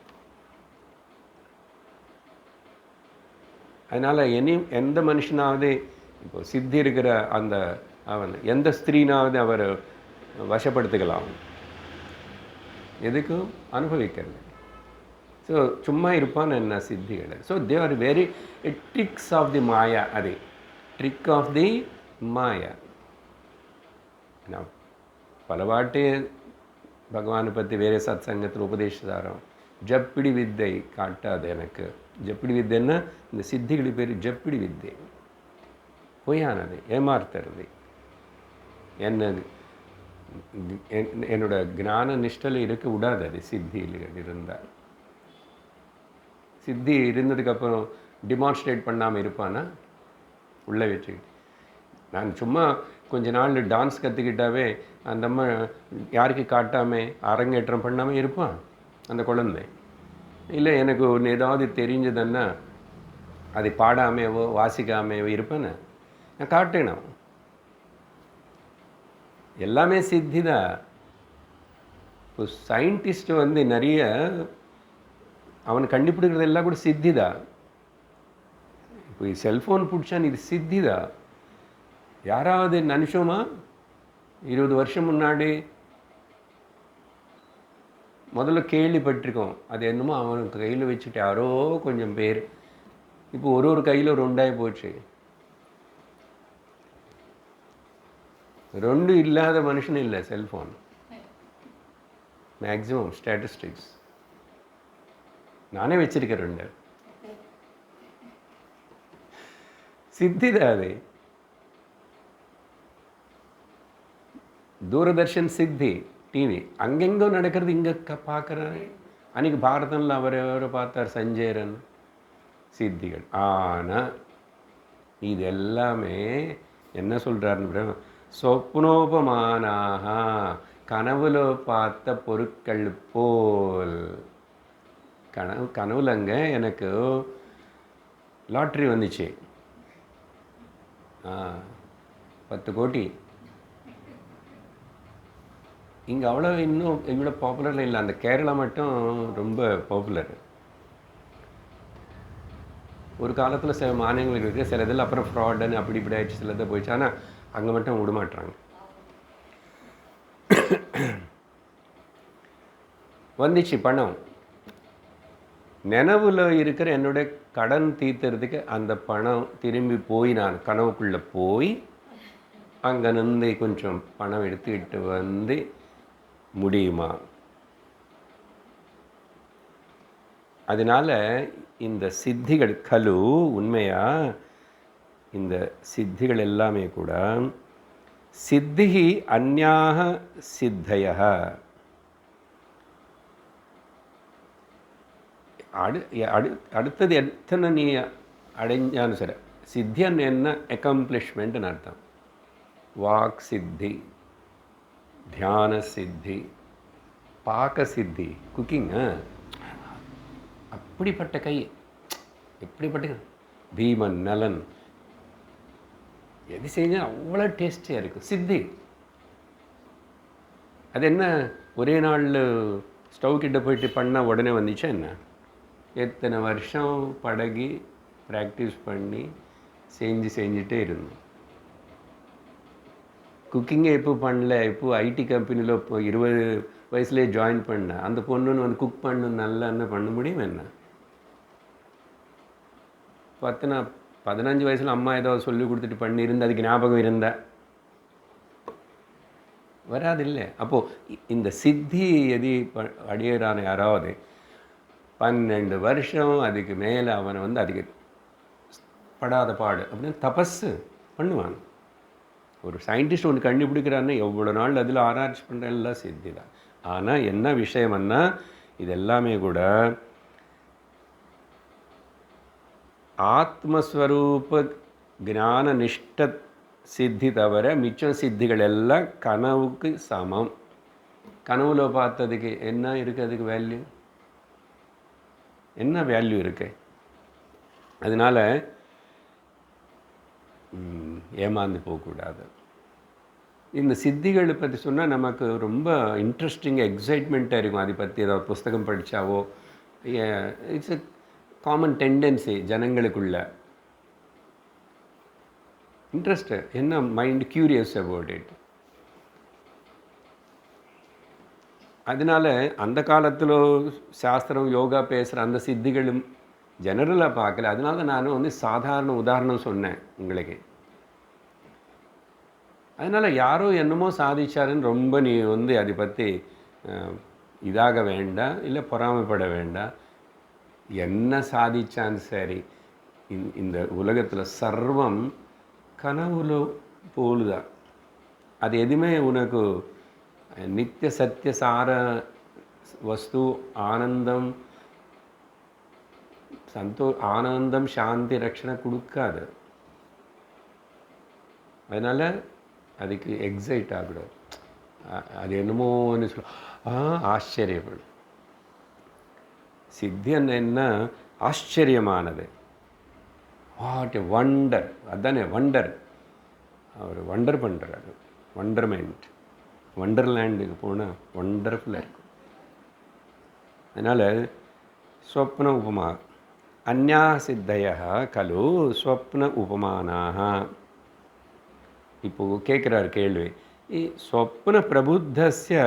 அதனால் எந்த மனுஷனாவது இப்போ சித்தி இருக்கிற அந்த அவன் எந்த ஸ்திரீனாவது அவர் வசப்படுத்திக்கலாம், எதுக்கும் அனுபவிக்கிறது. ஸோ சும்மா இருப்பான்னு என்ன சித்திகள். So they are very tricks of the maya. அது ட்ரிக் ஆஃப் தி மாயா. நான் பலவாட்டி பகவானை பற்றி வேறு சத் சங்கத்தில் உபதேசிதாரோம். ஜப்பிடி வித்தை காட்டாது எனக்கு. ஜப்பிடி வித்தைன்னா இந்த சித்திகள் பேர் ஜப்பிடி வித்தை. பொய்யானது, ஏமாத்துறது. என்னோட ஞான நிஷ்டல் இருக்க விடாது. அது சித்தியில் இருந்தால், சித்தி இருந்ததுக்கப்புறம் டிமான்ஸ்ட்ரேட் பண்ணாமல் இருப்பானா உள்ளே வச்சுக்கிட்டு. நான் சும்மா கொஞ்ச நாள் டான்ஸ் கற்றுக்கிட்டாவே அந்த அம்மா யாருக்கு காட்டாமல் அரங்கேற்றம் பண்ணாமல் இருப்பான் அந்த குழந்தை. இல்லை எனக்கு ஒன்று ஏதாவது தெரிஞ்சதுன்னா அதை பாடாமையவோ வாசிக்காமையவோ இருப்பேன்னு நான் காட்டேனும். எல்லாமே சித்தி தான். இப்போ சயின்டிஸ்ட் நிறைய அவன் கண்டுபிடிக்கிறது எல்லாம் கூட சித்தி தான். இப்போ செல்ஃபோன் பிடிச்சான், இது சித்தி தான். யாராவது நினச்சோமா 20 வருஷம் முன்னாடி முதல்ல கேள்விப்பட்டிருக்கோம். அது என்னமோ அவனுக்கு கையில் வச்சுட்டு யாரோ கொஞ்சம் பேர். இப்போ ஒரு கையில் 2 போச்சு. 2 இல்லாத மனுஷன் இல்லை செல்ஃபோன். மேக்ஸிமம் ஸ்டாட்டிஸ்டிக்ஸ் நானே வச்சிருக்கேன் 2. சித்தி தான் அது. தூரதர்ஷன் சித்தி டிவி அங்கெங்கோ நடக்கிறது இங்கே பார்க்குறேன். அன்றைக்கி பாரதம்ல அவரை பார்த்தார் சஞ்சயரன். சித்திகள். ஆனால் இது எல்லாமே என்ன சொல்கிறாருன்னு, சொப்னோபமானாக, கனவுல பார்த்த பொருட்கள் போல். கனவுலங்க எனக்கு லாட்ரி வந்துச்சு. 10 கோடி. இங்கே அவ்வளோ இன்னும் இவ்வளோ பாப்புலரில் இல்லை. அந்த கேரளா மட்டும் ரொம்ப பாப்புலர். ஒரு காலத்தில் சில மாநிலங்களுக்கு இருக்குது, சில இதில் அப்புறம் ஃப்ராடுன்னு அப்படி இப்படி ஆயிடுச்சு, சில இதை போயிடுச்சு. ஆனால் அங்கே மட்டும் விடமாட்டுறாங்க. வந்துச்சு பணம். நினைவில் இருக்கிற என்னுடைய கடன் தீர்த்துறதுக்கு அந்த பணம் திரும்பி போய் நான் கனவுக்குள்ளே போய் அங்கே நின்று கொஞ்சம் பணம் எடுத்துக்கிட்டு வந்து முடியுமா? அதனால் இந்த சித்திகள் கலு உண்மையாக இந்த சித்திகள் எல்லாமே கூட சித்திகி அந்யாக சித்தய. அடுத்தது எத்தனை நீ அடைஞ்சான்னு சரி, சித்தியன் என்ன அக்கம்ப்ளிஷ்மெண்ட்னு அர்த்தம். வாக் சித்தி, தியான சித்தி, பாக்க சித்தி, குக்கிங். அப்படிப்பட்ட கை, எப்படிப்பட்ட பீமன் நலன் எது செஞ்சால் அவ்வளோ டேஸ்டியாக இருக்குது. சித்தி அது என்ன ஒரே நாளில் ஸ்டவ் கிட்ட போயிட்டு பண்ணால் உடனே வந்துச்சா என்ன? எத்தனை வருஷம் பழகி ப்ராக்டிஸ் பண்ணி செஞ்சுட்டே இருந்தோம். குக்கிங்கே எப்போ பண்ணல. இப்போ ஐடி கம்பெனியில் இப்போ 20 வயசுலேயே ஜாயின் பண்ணேன். அந்த பொண்ணுன்னு குக் பண்ணு நல்லா என்ன பண்ண முடியும் என்ன? 15 வயசில் அம்மா ஏதாவது சொல்லி கொடுத்துட்டு பண்ணியிருந்து அதுக்கு ஞாபகம் இருந்தா வராதில்லை. அப்போது இந்த சித்தி எதி அடியறான யாராவது 12 வருஷம் அதுக்கு மேலே அவனை அதுக்கு படாத பாடு அப்படின்னு தபஸு பண்ணுவாங்க. ஒரு சயின்டிஸ்ட் ஒன்று கண்டுபிடிக்கிறான்னு எவ்வளோ நாள் அதில் ஆராய்ச்சி பண்ணுற எல்லாம் சித்தி தான். ஆனால் என்ன விஷயம்னா இது எல்லாமே கூட ஆத்மஸ்வரூப ஞான நிஷ்ட சித்தி தவிர மிச்சம் சித்திகள் எல்லாம் கனவுக்கு சமம். கனவுல பார்த்ததுக்கு என்ன இருக்குது? அதுக்கு வேல்யூ என்ன வேல்யூ இருக்கு? அதனால் ஏமாந்து போகக்கூடாது. இந்த சித்திகளை பற்றி சொன்னால் நமக்கு ரொம்ப இன்ட்ரெஸ்டிங்காக எக்ஸைட்மெண்ட்டாக இருக்கும். அதை பற்றி ஏதாவது புஸ்தகம் படித்தாவோ, இட்ஸ் எ காமன் டெண்டன்சி ஜனங்களுக்குள்ள இன்ட்ரெஸ்ட்டு. என்ன மைண்ட் க்யூரியஸ் அபவுட் இட். அதனால் அந்த காலத்தில் சாஸ்திரம் யோகா பேசுகிற அந்த சித்திகளும் ஜெனரலாக பார்க்கல. அதனால நான் வந்து சாதாரண உதாரணம் சொன்னேன் உங்களுக்கு. அதனால் யாரோ என்னமோ சாதிச்சாருன்னு ரொம்ப நீ வந்து அதை பற்றி இதாக வேண்டாம், இல்லை பொறாமைப்பட வேண்டாம். என்ன சாதிச்சான்னு சரி, இந்த உலகத்தில் சர்வம் கனவுல போலுதான். அது எதுவுமே உனக்கு நித்திய சத்திய சார வஸ்து ஆனந்தம் ஆனந்தம் சாந்தி ரட்சணை கொடுக்காது. அதனால் அதுக்கு எக்ஸைட் ஆகிடும். அது என்னமோன்னு சொல்ல ஆச்சரியப்படும். சித்தி என்ன ஆச்சரியமானது. What a wonder. அதுதானே வண்டர். அவர் வண்டர் பண்ணுறாரு. வண்டர்மெண்ட். வண்டர்லேண்டுக்கு போனால் வண்டர்ஃபுல்லாக இருக்கும். அதனால் ஸ்வப்ன உபமா அந்யா சித்தய கலு ஸ்வப்ன உபமானாக. இப்போது கேட்குறாரு கேள்வி, ஸ்வப்ன பிரபுத்தஸ்ய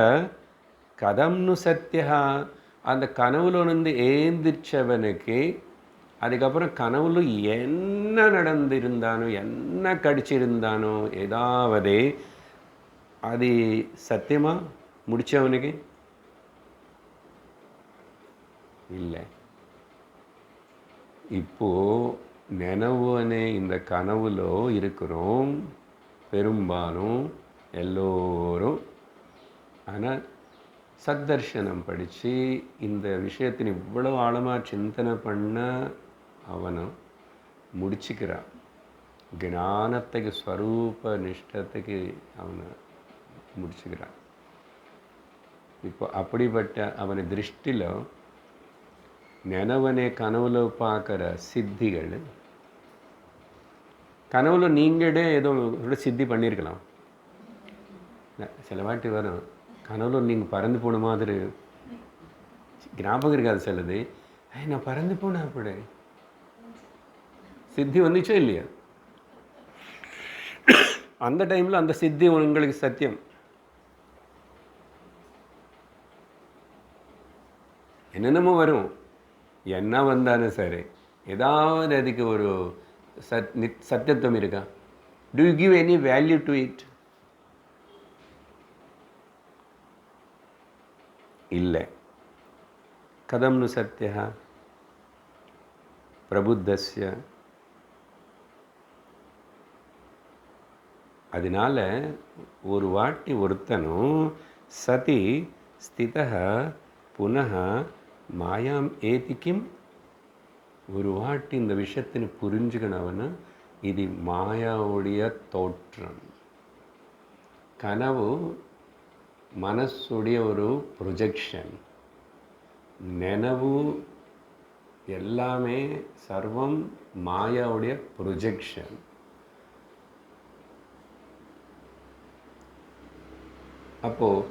கதம்னு சத்தியா. அந்த கனவுலேருந்து ஏந்திரிச்சவனுக்கு அதுக்கப்புறம் கனவுல என்ன நடந்திருந்தானோ என்ன கடிச்சிருந்தானோ ஏதாவது அது சத்தியமா முடித்தவனுக்கு இல்லை. இப்போது நினைவுனே இந்த கனவுல இருக்கிறோம் பெரும்பாலும் எல்லோரும். ஆனால் சத்தர்ஷனம் படித்து இந்த விஷயத்தின் இவ்வளோ ஆழமாக சிந்தனை பண்ண அவனும் முடிச்சுக்கிறான். ஞானத்துக்கு ஸ்வரூப நிஷ்டத்துக்கு அவனை முடிச்சுக்கிறான். இப்போ அப்படிப்பட்ட அவனை திருஷ்டியில் நினைவனே கனவுல பார்க்குற சித்திகள், கனவுல நீங்களே ஏதோ சித்தி பண்ணியிருக்கலாம். சில வாட்டி வரும் கனவுல நீங்கள் பறந்து போன மாதிரி ஞாபகம் இருக்காது. சிலது நான் பறந்து போனேன், அப்படி சித்தி வந்துச்சோ இல்லையா? அந்த டைமில் அந்த சித்தி உங்களுக்கு சத்தியம். என்னென்னமோ வரும். என்ன வந்தாலும் சரி, ஏதாவது அதுக்கு ஒரு சத்தியத்துவம் இருக்கா? To you give any value to it? இல்லை. கதம்னு சத்தியா பிரபுத்தஸ்ய. அதனால் ஒரு வாட்டி ஒருத்தனும் சதி ஸ்திதः புனः மாயாம் ஏதிக்கும். ஒரு வாட்டி இந்த விஷயத்தினை புரிஞ்சுக்கணவனு இது மாயாவுடைய தோற்றம். கனவு மனசுடைய ஒரு ப்ரொஜெக்ஷன். நினைவு எல்லாமே சர்வம் மாயாவுடைய ப்ரொஜெக்ஷன். அப்போது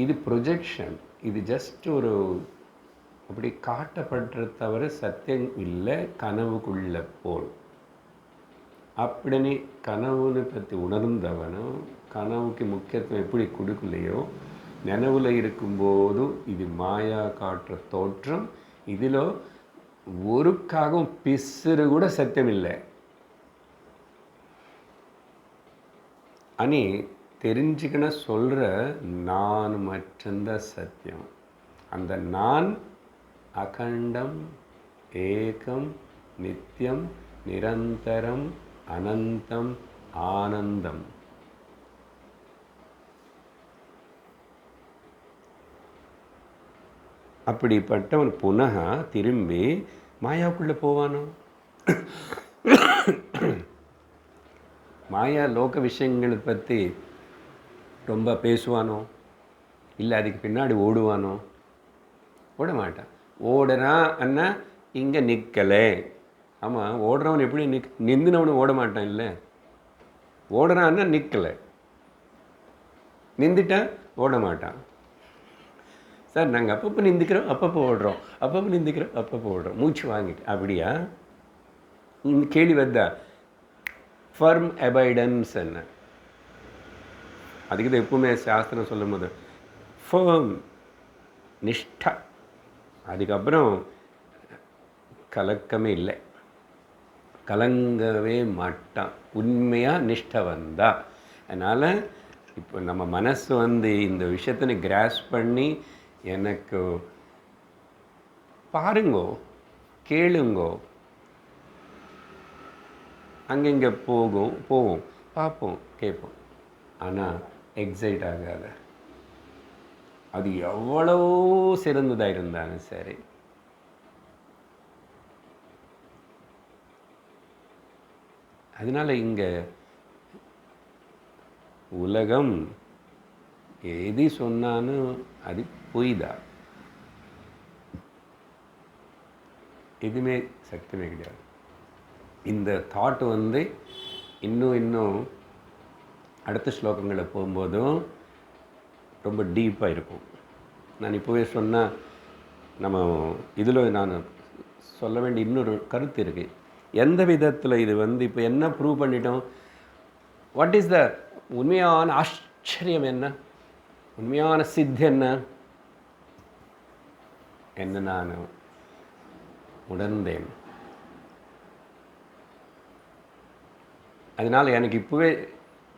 இது ப்ரொஜெக்ஷன், இது ஜஸ்ட் ஒரு அப்படி காட்டப்படுற தவிர சத்தியம் இல்லை. கனவுக்குள்ள போல் அப்படின்னு கனவுன்னு பற்றி உணர்ந்தவனும் கனவுக்கு முக்கியத்துவம் எப்படி கொடுக்கலையோ, நினைவில் இருக்கும்போதும் இது மாயா காட்டுற தோற்றம். இதில் ஒருக்காகவும் பிசுறு கூட சத்தியம் இல்லை అని தெரிஞ்சுக்கின சொல்கிற நான் மட்டும்தான் சத்தியம். அந்த நான் அகண்டம் ஏகம் நித்தியம் நிரந்தரம் அனந்தம் ஆனந்தம். அப்படிப்பட்டவன் புனக திரும்பி மாயாவுக்குள்ளே போவானோ? மாயா லோக விஷயங்களை பற்றி ரொம்ப பேசுவானோ? இல்லை அதுக்கு பின்னாடி ஓடுவானோ? ஓட மாட்டான். ஓடுறான் அண்ணா இங்கே நிற்கலை. ஆமாம், ஓடுறவன் எப்படி நின்றுனவனு ஓட மாட்டான். இல்லை, ஓடுறான் அண்ணா நிற்கலை, நின்றுட்டான் ஓட மாட்டான். சார் நாங்கள் அப்பப்போ நிந்திக்கிறோம், அப்பப்போ ஓடுறோம், அப்பப்போ நிந்திக்கிறோம், அப்பப்போ ஓடுறோம், மூச்சு வாங்கிட்டு. அப்படியா? இந்த கேள்வி வந்தா ஃபர்ம் அபைடன்ஸ் என்ன? அதுக்கு தான் எப்பவுமே சாஸ்திரம் சொல்லும் போது ஃபர்ம் நிஷ்டா. அதுக்கப்புறம் கலக்கமே இல்லை, கலங்கவே மாட்டான். உண்மையாக நிஷ்டை வந்தா. அதனால் இப்போ நம்ம மனசு இந்த விஷயத்தினை கிராஸ் பண்ணி எனக்கு பாருங்கோ, கேளுங்கோ, அங்கங்கே போவோம், பார்ப்போம், கேட்போம். ஆனால் எக்ஸைட் ஆகாத. அது எவ்வளோ சிறந்ததாக இருந்தாலும் சரி. அதனால் இங்கே உலகம் எது சொன்னாலும் அது பொய் தான், எதுவுமே சக்தியுமே கிடையாது. இந்த தாட் இன்னும் அடுத்த ஸ்லோகங்களை போகும்போதும் ரொம்ப டீப்பாக இருக்கும். நான் இப்போவே சொன்னால் நம்ம இதில் நான் சொல்ல வேண்டிய இன்னொரு கருத்து இருக்குது. எந்த விதத்தில் இது இப்போ என்ன ப்ரூவ் பண்ணிட்டோம்? வாட் இஸ் த உண்மையான ஆச்சரியம் என்ன, உண்மையான சித்தி என்ன நான் உணர்ந்தேன். அதனால் எனக்கு இப்போவே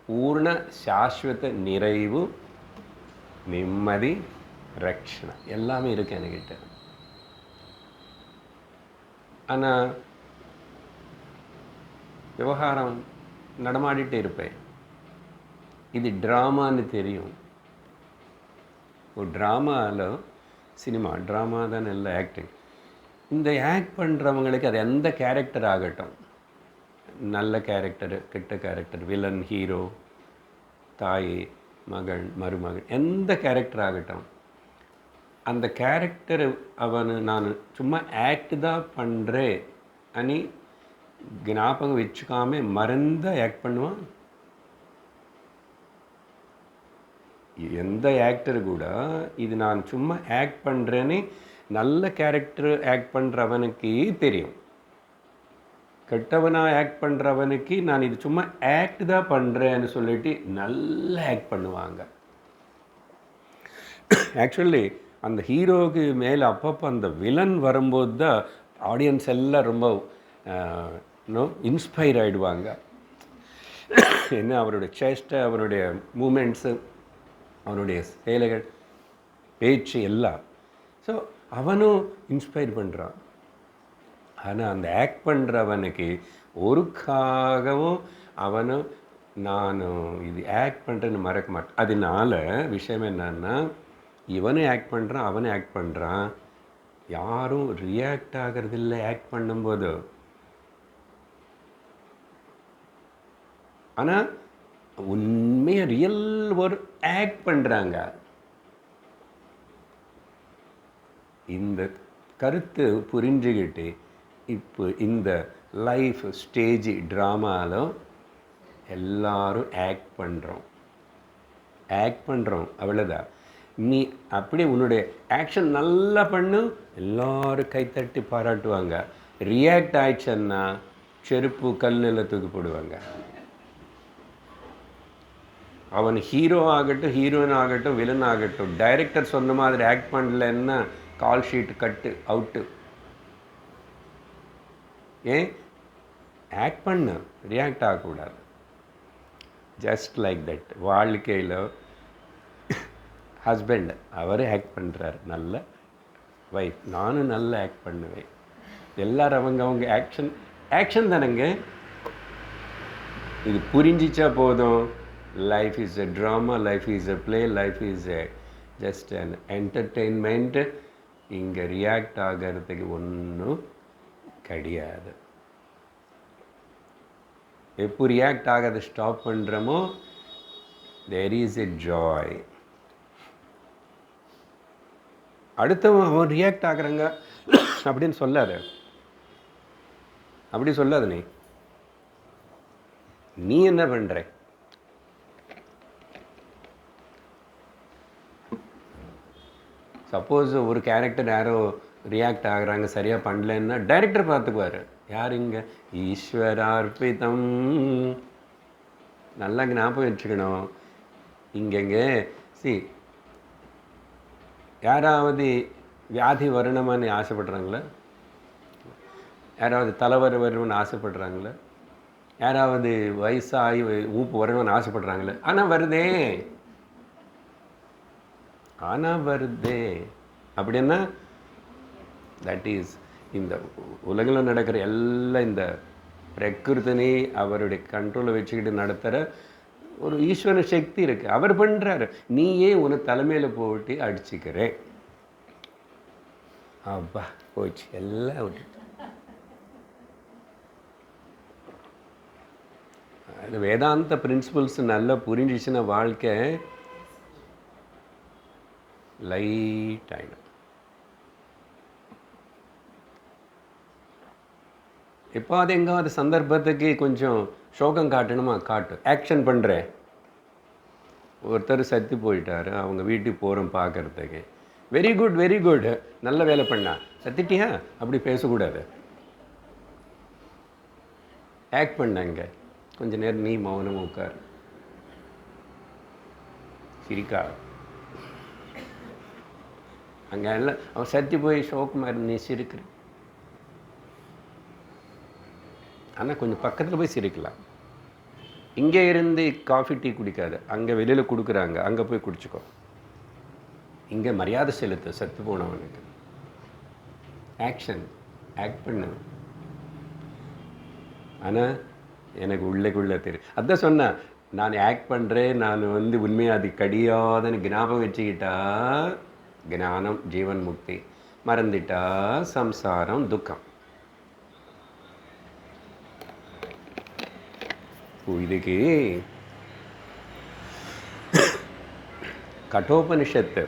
பூர்ண சாஸ்வத நிறைவு, நிம்மதி, ரக்ஷணை எல்லாமே இருக்கு என்கிட்ட. ஆனால் விவகாரம் நடமாடிட்டே இருப்பேன். இது ட்ராமான்னு தெரியும். ஒரு ட்ராமாவில் சினிமா ட்ராமா தான் நல்ல ஆக்டிங். இந்த ஆக்ட் பண்ணுறவங்களுக்கு அது எந்த கேரக்டர் ஆகட்டும், நல்ல கேரக்டரு, கெட்ட கேரக்டர், வில்லன், ஹீரோ, தாய், மகன், மருமகன், எந்த கேரக்டர் ஆகட்டும், அந்த கேரக்டர் நான் சும்மா ஆக்ட் தான் பண்ணுறேன் అని ஞாபகம் வச்சுக்காம மறந்த ஆக்ட் பண்ணுவான். எந்த ஆக்டர் கூட இது நான் சும்மா ஆக்ட் பண்ணுறேன்னு நல்ல கேரக்டர் ஆக்ட் பண்ணுறவனுக்கு தெரியும். கெட்டவனாக ஆக்ட் பண்ணுறவனுக்கு நான் இது சும்மா ஆக்ட் தான் பண்ணுறேன்னு சொல்லிட்டு நல்லா ஆக்ட் பண்ணுவாங்க. ஆக்சுவலி அந்த ஹீரோவுக்கு மேலே அப்பப்போ அந்த வில்லன் வரும்போது தான் ஆடியன்ஸ் எல்லாம் ரொம்ப இன்ஸ்பயர் ஆகிடுவாங்க. என்ன அவருடைய சேஷ்டை, அவருடைய மூமெண்ட்ஸு, அவனுடைய செயல்கள், பேச்சு எல்லாம். ஸோ அவனும் இன்ஸ்பயர் பண்ணுறான். ஆனால் அந்த ஆக்ட் பண்ணுறவனுக்கு ஒருக்காகவும் அவனும் நானும் இது ஆக்ட் பண்ணுறேன்னு மறக்க மாட்டேன். அதனால விஷயம் என்னன்னா, இவனும் ஆக்ட் பண்ணுறான், அவனும் ஆக்ட் பண்ணுறான், யாரும் ரியாக்ட் ஆகிறதில்ல ஆக்ட் பண்ணும்போது. ஆனால் உண்மையாக ரியல் ஒரு ஆக்ட் பண்ணுறாங்க. இந்த கருத்து புரிஞ்சுக்கிட்டு இப்போ இந்த லைஃப் ஸ்டேஜ் ட்ராமாவில் எல்லாரும் ஆக்ட் பண்ணுறோம் அவ்வளோதான். நீ அப்படியே உன்னுடைய ஆக்ஷன் நல்லா பண்ணு, எல்லோரும் கைத்தட்டி பாராட்டுவாங்க. ரியாக்ட் ஆயிடுச்சுன்னா செருப்பு கல்லில் தூக்கி போடுவாங்க. அவன் ஹீரோ ஆகட்டும், ஹீரோயின் ஆகட்டும், வில்லன் ஆகட்டும், டைரக்டர் சொன்ன மாதிரி ஆக்ட் பண்ணலன்னா கால் ஷீட் கட்டு, அவுட்டு. ஏன் ஆக்ட் பண்ண, ரியாக்ட் ஆகக்கூடாது. ஜஸ்ட் லைக் தட் வாழ்க்கையில் ஹஸ்பண்ட் அவரே ஆக்ட் பண்ணுறாரு, நல்ல வைஃப் நானும் நல்லா ஆக்ட் பண்ணுவேன். எல்லோரும் அவங்க ஆக்ஷன் தானேங்க. இது புரிஞ்சிச்சா போதும். Life is a drama, life is a play, life is a just an entertainment. இங்கே ரியாக்ட் ஆகிறதுக்கு ஒன்றும் கிடையாது. எப்போ ரியாக்ட் ஆகிறத ஸ்டாப் பண்ணுறோமோ தேர் இஸ் எ ஜாய். அடுத்தவன் அவன் ரியாக்ட் ஆகுறாங்க அப்படின்னு சொல்லாத, அப்படி சொல்லாத. நீ என்ன பண்ணுற? சப்போஸ் ஒரு கேரக்டர் யாரோ ரியாக்ட் ஆகுறாங்க, சரியாக பண்ணலன்னா டைரக்டர் பார்த்துக்குவார். யார் இங்கே? ஈஸ்வரார்ப்பிதம். நல்லா ஞாபகம் வச்சுக்கணும். இங்கெங்கே யாராவது வியாதி வரணுமான்னு ஆசைப்படுறாங்களா? யாராவது தலைவர் வரணும்னு ஆசைப்படுறாங்களா? யாராவது வயசாகி ஊப்பு வரணும்னு ஆசைப்படுறாங்களே? ஆனால் வருதே, ஆனால் வருதே. அப்படின்னா தட் இஸ் இந்த உலகில் நடக்கிற எல்லாம் இந்த பிரகிருத்தினி அவருடைய கண்ட்ரோலை வச்சுக்கிட்டு நடத்துகிற ஒரு ஈஸ்வர சக்தி இருக்குது. அவர் பண்ணுறாரு. நீயே உன தலைமையில் போட்டு அடிச்சுக்கிறேன். அப்பா போச்சு, எல்லாம் விட்டுட்டு. அது வேதாந்த பிரின்சிபல்ஸ் நல்லா புரிஞ்சிச்சுன்னா வாழ்க்கை லைட் ஆகிடும். எப்பாவது எங்காவது சந்தர்ப்பத்துக்கு கொஞ்சம் சோகம் காட்டணுமா, காட்டு. ஆக்ஷன் பண்ணுறேன். ஒருத்தர் சத்து போயிட்டார், அவங்க வீட்டுக்கு போகிறோம் பார்க்குறதுக்கு. வெரி குட் வெரி குட், நல்ல வேலை பண்ணா. சத்திட்டியா? அப்படி பேசக்கூடாது. ஆக்ட் பண்ணாங்க. கொஞ்ச நேரம் நீ மௌனம் உட்கார், சிரிக்கா. அங்கே எல்லாம் அவன் சத்தி போய் ஷோக்குமார் நீ சிரிக்கிற. ஆனால் கொஞ்சம் பக்கத்தில் போய் சிரிக்கலாம். இங்கே இருந்து காஃபி டீ குடிக்காது, அங்கே வெளியில் கொடுக்குறாங்க, அங்கே போய் குடிச்சிக்கோ. இங்கே மரியாதை செலுத்து சத்து போனவனுக்கு. ஆக்ஷன், ஆக்ட் பண்ணு. ஆனால் எனக்கு உள்ளுக்குள்ளே தெரியும். அதான் சொன்னேன், நான் ஆக்ட் பண்ணுறேன், நான் உண்மையாக அது கிடையாதுன்னு ஞாபகம் வச்சுக்கிட்டா ஞானம், ஜீவன் முக்தி. மறந்துட்டா சம்சாரம், துக்கம். இதுக்கு கட்டோபனிஷத்து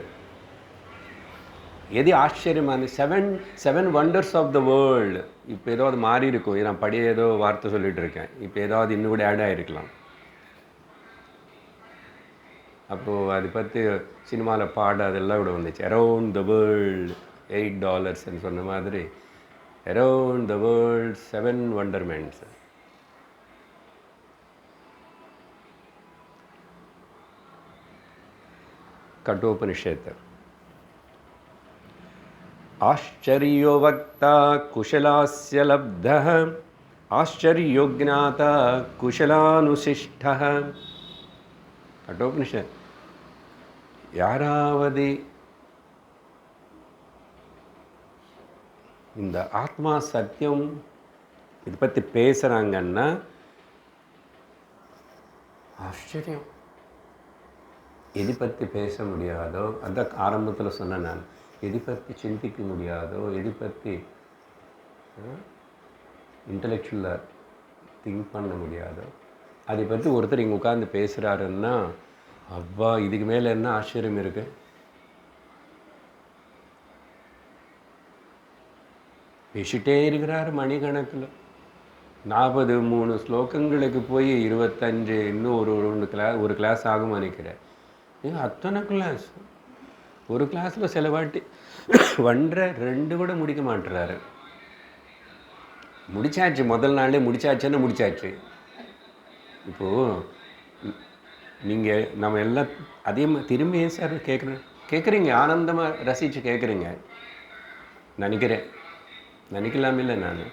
எது ஆச்சரியமான seven wonders of the world. இப்போ ஏதாவது மாறி இருக்கும், நான் படிய ஏதோ வார்த்தை சொல்லிட்டு இருக்கேன். இப்போ ஏதாவது இன்னும் கூட ஆட் ஆகிருக்கலாம். அப்போது அதை பற்றி சினிமாவில் பாட அதெல்லாம் கூட வந்துச்சு. அரவுண்ட் த வேர்ல்டு $8 சொன்ன மாதிரி around the world 7 wonderments. Kathopanishad. ஆச்சரியோ வக்தா குஷலாஸ்ய லப்தः ஆச்சரியோ ஞாதா குஷலானுசிஷ்டः. கட்டோபனிஷத். யாராவது இந்த ஆத்மா சத்தியம் இதை பற்றி பேசுகிறாங்கன்னா ஆச்சரியம். எது பற்றி பேச முடியாதோ, அதான் ஆரம்பத்தில் சொன்னேன் நான், எது பற்றி சிந்திக்க முடியாதோ, எது பற்றி இன்டலெக்சுவலாக திங்க் பண்ண முடியாதோ, அதை பற்றி ஒருத்தர் இங்கே உட்காந்து பேசுகிறாருன்னா அவ்வா இதுக்கு மேலே என்ன ஆச்சரியம் இருக்குது? பேசிட்டே இருக்கிறார் மணிக்கணக்கில். 43 ஸ்லோகங்களுக்கு போய் 25, இன்னும் ஒரு கிளாஸ் ஆகும் நினைக்கிறேன். அத்தனை கிளாஸ் ஒரு கிளாஸில் சில வாட்டி 1.5 கூட முடிக்க மாட்டுறாரு. முடிச்சாச்சு, முதல் நாளே முடிச்சாச்சுன்னா முடிச்சாச்சு. இப்போது நீங்கள் நம்ம எல்லாம் அதே திரும்பி ஏன் சார் கேட்குறீங்க, ஆனந்தமாக ரசித்து கேட்குறீங்க. நினைக்கலாம் இல்லை, நான்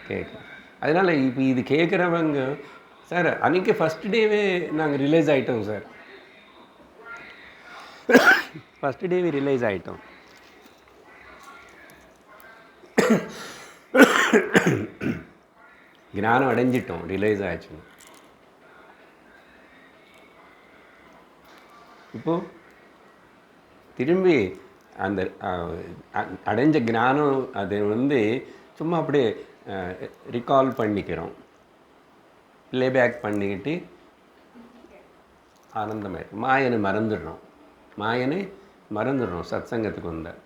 கேட்குறேன். அதனால் இப்போ இது கேட்குறவங்க சார் அன்றைக்கி ஃபஸ்ட் டேவே நாங்கள் ரிலைஸ் ஆகிட்டோம் சார். ஃபஸ்ட் டேவே ரிலைஸ் ஆகிட்டோம். ஞானம் அடைஞ்சிட்டோம், ரிலைஸ் ஆகிடுச்சு. இப்போது திரும்பி அந்த அடைஞ்ச ஞானம் அதை சும்மா அப்படியே ரிகால் பண்ணிக்கிறோம், ப்ளேபேக் பண்ணிக்கிட்டு ஆனந்தமாயிடும். மாயனை மறந்துடுறோம் சத் சங்கத்துக்கு வந்தால்.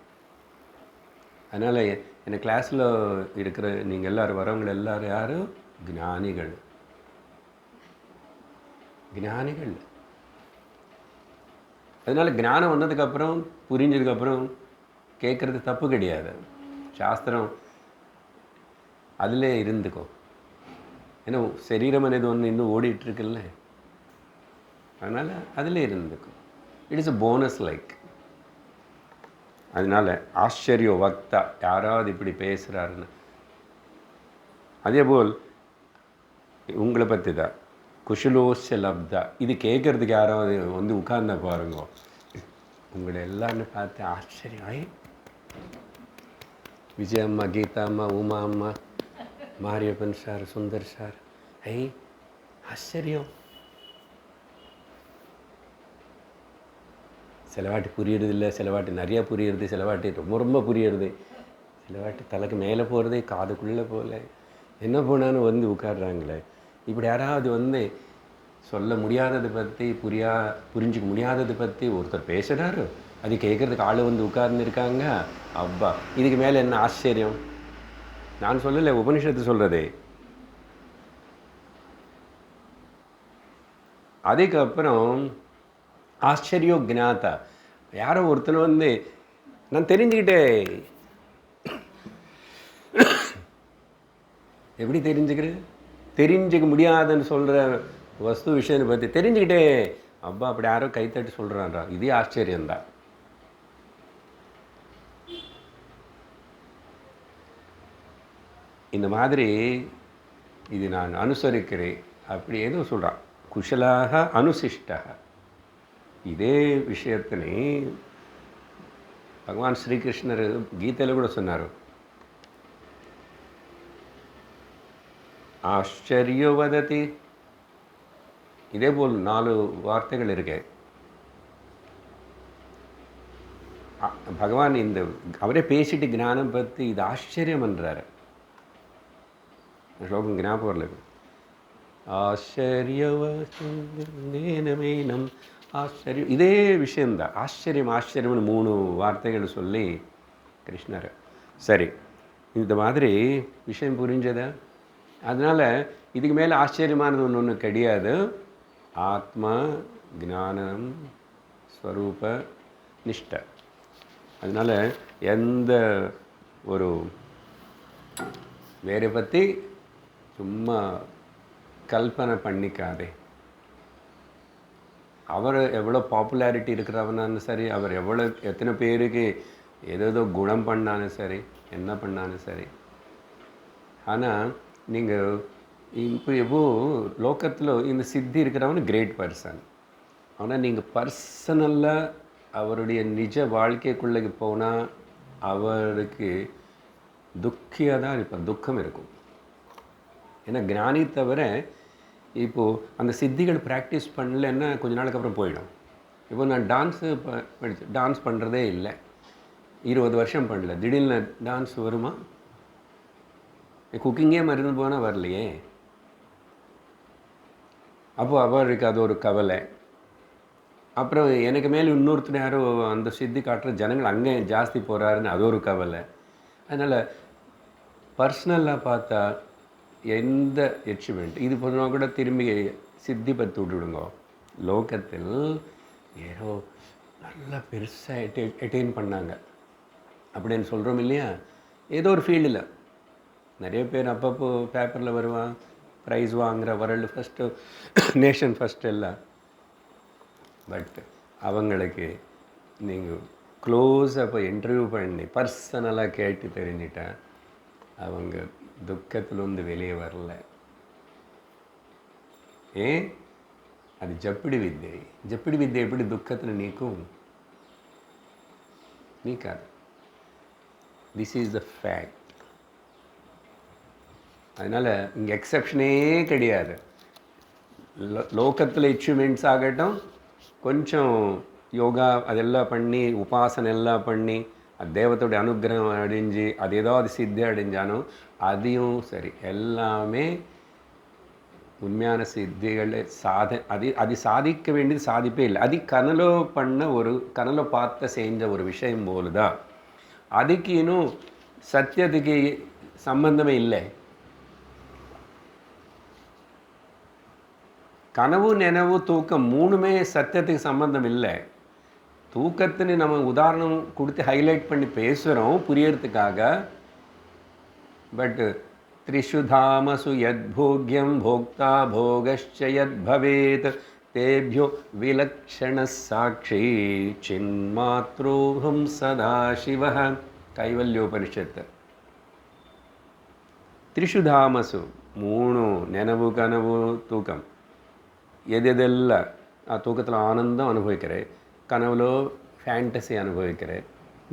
அதனால் என் கிளாஸில் இருக்கிற நீங்கள் எல்லோரும் வரவங்க எல்லோரும் யாரும் ஞானிகள். அதனால் ஞானம் வந்ததுக்கப்புறம் புரிஞ்சதுக்கப்புறம் கேட்குறது தப்பு கிடையாது. சாஸ்திரம் அதிலே இருந்துக்கோ. ஏன்னா சரீரம் అనేది ஒன்று இன்னும் ஓடிட்டுருக்குல்ல, அதனால் அதில் இருந்துக்கும். It is a bonus like. அதனால் ஆச்சரிய வக்தா, யாராவது இப்படி பேசுகிறாருன்னு. அதேபோல் உங்களை பற்றி தான் குஷலோஷ லப்தா, இது கேட்குறதுக்கு யாராவது வந்து உட்கார்ந்தா பாருங்க, உங்களை எல்லாருன்னு பார்த்து ஆச்சரியம். விஜய் அம்மா, கீதா அம்மா, உமா அம்மா, மாரியப்பன் சார், சுந்தர் சார், ஆச்சரியம். சில வாட்டி புரியுறதில்லை, சில வாட்டி நிறையா புரியுறது, சில வாட்டி ரொம்ப ரொம்ப புரியுறது, சில வாட்டி தலைக்கு மேலே போகிறதே காதுக்குள்ளே போகல, என்ன போனான்னு வந்து உட்காடுறாங்களே. இப்படி யாராவது வந்து சொல்ல முடியாததை பற்றி, புரிஞ்சிக்க முடியாததை பற்றி ஒருத்தர் பேசுகிறாரு, அது கேட்குறதுக்கு ஆள் வந்து உட்கார்ந்து இருக்காங்க. அப்பா, இதுக்கு மேலே என்ன ஆச்சரியம்? நான் சொல்லலை, உபனிஷத்து சொல்கிறதே. அதுக்கப்புறம் ஆச்சரியோ ஜாதா, யாரோ ஒருத்தனை வந்து நான் தெரிஞ்சுக்கிட்டேன். எப்படி தெரிஞ்சுக்கிறது? தெரிஞ்சுக்க முடியாதுன்னு சொல்கிற வஸ்து விஷயத்தை பற்றி தெரிஞ்சுக்கிட்டே, அப்பா அப்படி யாரோ கைத்தட்டி சொல்கிறான்றா, இதே ஆச்சரியந்தான். இந்த மாதிரி இது நான் அனுசரிக்கிறேன் அப்படி ஏதோ சொல்கிறான். குஷலாக அனுசிஷ்டக, இதே விஷயத்தினை பகவான் ஸ்ரீகிருஷ்ணர் கீதையில் கூட சொன்னார். ஆச்சரிய வததி, இதே போல் 4 வார்த்தைகள் இருக்கு. பகவான் இந்த அவரே பேசிட்டு ஞானம் பற்றி இது ஆச்சரியம் என்றார். ஸ்லோகம் ஞாபகம் வரல. ஆச்சரியவசேனம் ஆச்சரியம், இதே விஷயந்தான். ஆச்சரியம் ஆச்சரியம்னு 3 வார்த்தைகள் சொல்லி கிருஷ்ணர். சரி, இந்த மாதிரி விஷயம் புரிஞ்சதா? அதனால் இதுக்கு மேலே ஆச்சரியமானது ஒன்று கிடையாது. ஆத்மா ஞானம் ஸ்வரூப நிஷ்டை. அதனால் எந்த ஒரு வேறு பற்றி சும்மா கல்பனை பண்ணிக்காதே. அவர் எவ்வளோ பாப்புலாரிட்டி இருக்கிறவனாலும் சரி, அவர் எத்தனை பேருக்கு ஏதோ குணம் பண்ணாலும் சரி, என்ன பண்ணாலும் சரி, ஆனால் நீங்கள் இப்போ லோகத்தில் இந்த சித்தி இருக்கிறவனு கிரேட் பர்சன். ஆனால் நீங்கள் பர்சனலாக அவருடைய நிஜ வாழ்க்கைக்குள்ளே போனால் அவருக்கு துக்கியாக தான் இருப்பார், துக்கம் இருக்கும். ஏன்னா ஞானி தவிர இப்போது அந்த சித்திகள் ப்ராக்டிஸ் பண்ணலன்னா கொஞ்ச நாளுக்கு அப்புறம் போயிடும். இப்போ நான் டான்ஸ் பண்ணுறதே இல்லை, 20 வருஷம் பண்ணல, திடீர்னு டான்ஸ் வருமா? குக்கிங்கே மருந்து போனால் வரலையே. அப்போது அவருக்கு அது ஒரு கவலை. அப்புறம் எனக்கு மேலே இன்னொருத்தர் யாரோ அந்த சித்தி காட்டுற ஜனங்கள் அங்கே ஜாஸ்தி போகிறாருன்னு அது ஒரு கவலை. அதனால் பர்சனலாக பார்த்தா எந்த அச்சீவ்மெண்ட் இது போனால் கூட திரும்பி சித்தி பற்றி விட்டுவிடுங்க. லோகத்தில் ஏதோ நல்லா பெருசாக அட்டைன் பண்ணாங்க அப்படின்னு சொல்கிறோம் இல்லையா? ஏதோ ஒரு ஃபீல்டில் நிறைய பேர் அப்பப்போ பேப்பரில் வருவான், ப்ரைஸ் வாங்குகிற, வேர்ல்டு ஃபஸ்ட்டு, நேஷன் ஃபஸ்ட்டு எல்லாம். பட் அவங்களுக்கு நீங்கள் க்ளோஸாக போய் இன்டர்வியூ பண்ணி பர்சனலாக கேட்டு தெரிஞ்சிட்டேன், அவங்க துக்கத்திலிருந்து வெளியே வரல. ஏன்? அது ஜப்பிடி வித்தை. ஜப்பிடி வித்தை எப்படி துக்கத்தில் நீக்கும்? நீக்காது. This is the fact. அதனால் இங்கே எக்ஸப்ஷனே கிடையாது. லோகத்தில் அச்சீவ்மெண்ட்ஸ் ஆகட்டும், கொஞ்சம் யோகா அதெல்லாம் பண்ணி, உபாசனை எல்லாம் பண்ணி, தேவத்தோடைய அனுகிரகம் அடைஞ்சு அது ஏதாவது சித்தி அடைஞ்சானோ அதையும் சரி, எல்லாமே உண்மையான சித்திகளை அது சாதிக்க வேண்டியது சாதிப்பே இல்லை. அது கனலோ பார்த்த செஞ்ச ஒரு விஷயம் போலுதான். அதுக்கு இன்னும் சத்தியத்துக்கு சம்பந்தமே இல்லை. கனவு, நினைவு, தூக்கம் 3மே சத்தியத்துக்கு சம்பந்தம் இல்லை. தூக்கத்துன்னு நம்ம உதாரணம் கொடுத்து ஹைலைட் பண்ணி பேசுகிறோம் புரியறதுக்காக. பட் த்ரிஷு தாமசு யத் போக்யம் போக்தா போகச்ச யத் பவேத் தேபியோ விலக்ஷண சாட்சி சின்மாத்ரோஹம் சதாசிவ. கைவல்யோபனிஷத்து. ತ್ರಿಷು ಧಾಮಸು, 3 ನೆನವು ಕನವು ತೂಕಂ. எதெல்ல தூக்கத்தில் ஆனந்தம் அனுபவிக்கிறேன், கனவுலோ ஃபேண்டசி அனுபவிக்கிறேன்,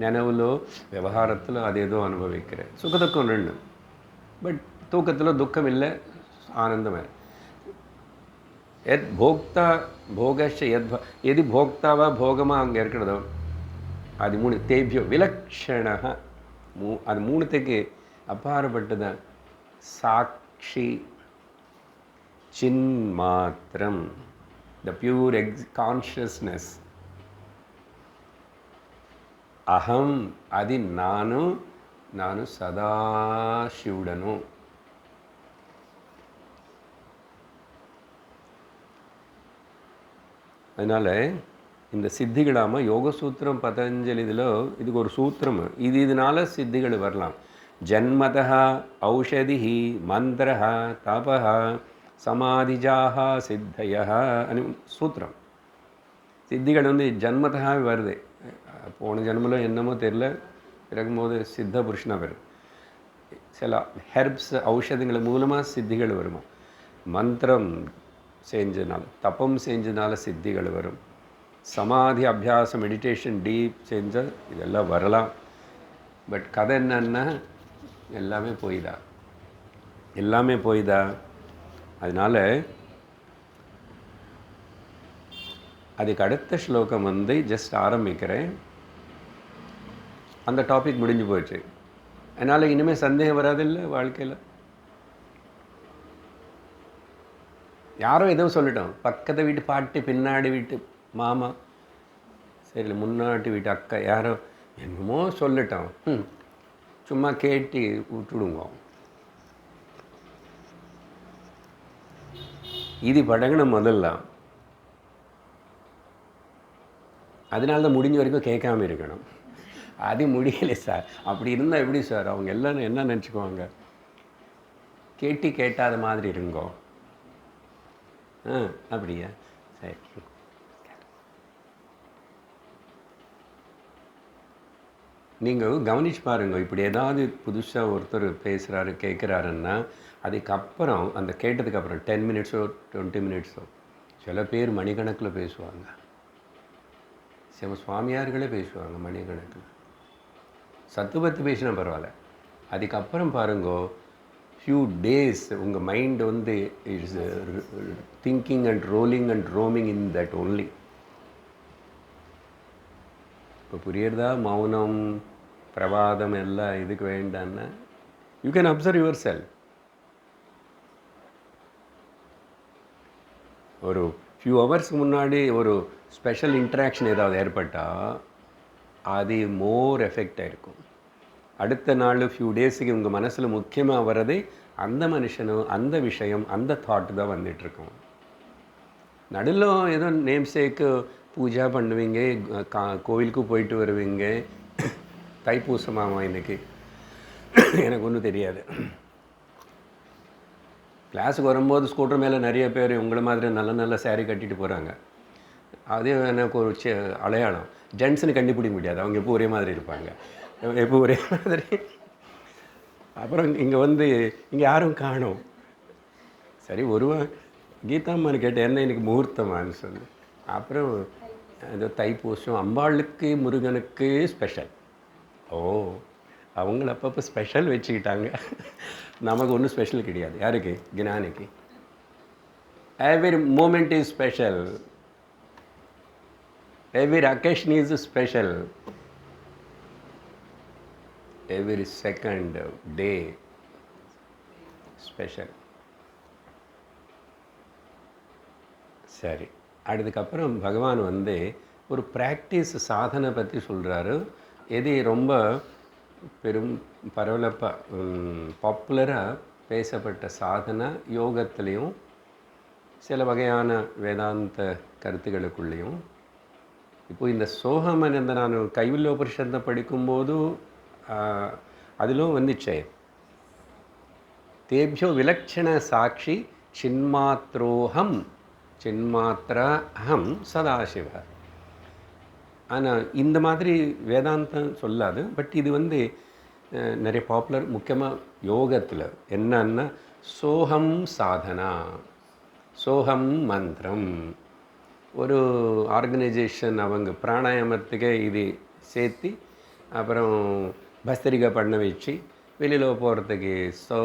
நினைவுலோ விவகாரத்தில் அதேதோ அனுபவிக்கிறேன். சுகதுக்கம் 2. பட் தூக்கத்தில் துக்கம் இல்லை, ஆனந்தமே. எத் போக்தா போகஷ எது போக்தாவா போகமாக அங்கே இருக்கிறதோ அது 3. தேபியோ விலக்ஷண, அது 3த்துக்கு அப்பாற்பட்டதான். சாட்சி சின்மாத்திரம், the pure consciousness. அகம், அது ನಾನು சதா ಶಿವುಡನು. அதனால் இந்த சித்திகளாமல் யோக சூத்திரம் பதஞ்சலி இதில் இதுக்கு ஒரு சூத்திரம், இதனால் சித்திகள் வரலாம். ஜன்மதः ஔஷதிः மந்திரः தபः சமாதிஜாக சித்தயः அனு சூத்திரம். சித்திகள் ஜன்மதாக வருது. போன ஜென்மத்தில் என்னமோ தெரியல, இருக்கும்போது சித்த புருஷனாக வரும். சில ஹெர்ப்ஸ் ஔஷதங்கள் மூலமாக சித்திகள் வருமா. மந்திரம் செஞ்சதுனால, தப்பம் செஞ்சதுனால சித்திகள் வரும். சமாதி அபியாசம், மெடிடேஷன் டீப் செஞ்சால் இதெல்லாம் வரலாம். பட் கதை என்னன்னா எல்லாமே போய்தா. அதனால் அதுக்கு அடுத்த ஸ்லோகம் ஜஸ்ட் ஆரம்பிக்கிறேன். அந்த டாபிக் முடிஞ்சு போயிடுச்சு. அதனால் இனிமேல் சந்தேகம் வராதில்லை வாழ்க்கையில். யாரோ ஏதோ சொல்லிட்டோம், பக்கத்து வீட்டு பாட்டி, பின்னாடி வீட்டு மாமா, சரி முன்னாடி வீட்டு அக்கா, யாரோ என்னமோ சொல்லிட்டோம், சும்மா கேட்டு விட்டுடுங்க. இது படங்கணும் முதல்ல. அதனால தான் முடிஞ்ச வரைக்கும் கேட்காம இருக்கணும். அது முடியலை சார், அப்படி இருந்தால் எப்படி சார்? அவங்க எல்லாம் என்ன நினச்சிக்குவாங்க? கேட்டாத மாதிரி இருங்கோ. அப்படியா? சரி. நீங்கள் கவனிச்சு பாருங்க. இப்படி ஏதாவது புதுசாக ஒருத்தர் பேசுகிறாரு, கேட்குறாருன்னா அதுக்கப்புறம் அந்த கேட்டதுக்கப்புறம் 10 மினிட்ஸோ 20 மினிட்ஸோ சில பேர் மணிக்கணக்கில் பேசுவாங்க. சிவ சுவாமியார்களே பேசுவாங்க மணிக்கணக்கில். சத்துவத்து பேசினா பரவாயில்ல. அதுக்கப்புறம் பாருங்கோ, ஃபியூ டேஸ் உங்கள் mind it's thinking and rolling and roaming in that only. இப்போ புரியுறதா? மௌனம், பிரவாதம் எல்லாம் இதுக்கு வேண்டான்னா you can observe yourself. ஒரு ஃபியூ ஹவர்ஸ்க்கு முன்னாடி ஒரு ஸ்பெஷல் இன்ட்ராக்ஷன் ஏதாவது ஏற்பட்டால் அது மோர் எஃபெக்டாக இருக்கும். அடுத்த நாள் ஃபியூ டேஸுக்கு உங்கள் மனசில் முக்கியமாக வர்றது அந்த மனுஷனும் அந்த விஷயம், அந்த தாட் தான் வந்துட்டுருக்கும். நடுவில் ஏதோ நேம் சேக்கு பூஜா பண்ணுவீங்க, கோவிலுக்கு போயிட்டு வருவீங்க. தைப்பூசமாமா இன்றைக்கி எனக்கு ஒன்றும் தெரியாது. கிளாஸுக்கு வரும்போது ஸ்கூட்டர் மேலே நிறைய பேர் உங்களை மாதிரி நல்ல நல்ல சேரீ கட்டிட்டு போகிறாங்க. அதே எனக்கு ஒரு அடையாளம். ஜென்ட்ஸ்னு கண்டுபிடிக்க முடியாது, அவங்க எப்போ ஒரே மாதிரி இருப்பாங்க, எப்போ ஒரே மாதிரி. அப்புறம் இங்கே இங்கே யாரும் காணும். சரி, ஒருவன் கீதாம்மான்னு கேட்டேன், என்ன இன்னைக்கு முகூர்த்தமானு சொல்லி. அப்புறம் ஏதோ தைப்பூசம், அம்பாளுக்கு முருகனுக்கு ஸ்பெஷல். ஓ, அவங்கள அப்பப்போ ஸ்பெஷல் வச்சுக்கிட்டாங்க. நமக்கு ஒன்றும் ஸ்பெஷல் கிடையாது. யாருக்கு? ஞானிக்கு. Every moment is special, every occasion is special, every second day special. சரி, அதுக்கப்புறம் பகவான் ஒரு ப்ராக்டிஸ் சாதனை பற்றி சொல்கிறாரு. எது ரொம்ப பெரும் பாப்புலராக பேசப்பட்ட சாதனை யோகத்துலேயும் சில வகையான வேதாந்த கருத்துக்களுக்குள்ளேயும். இப்போது இந்த சோகமன் நான் கைவல்யோபனிஷத்தை படிக்கும்போது அதிலும் வந்துச்சே, தேபியோ விலக்ஷண சாட்சி சின்மாத்ரோஹம் சின்மாத்ரா அகம் சதாசிவ. ஆனால் இந்த மாதிரி வேதாந்தம் சொல்லாது. பட் இது நிறைய பாப்புலர், முக்கியமாக யோகத்தில் என்னன்னா சோகம் சாதனா, சோகம் மந்திரம். ஒரு ஆர்கனைசேஷன் அவங்க பிராணாயாமத்துக்கே இது சேர்த்து அப்புறம் பஸ்திரிகா பண்ண வச்சு வெளியில் போகிறதுக்கு ஸோ,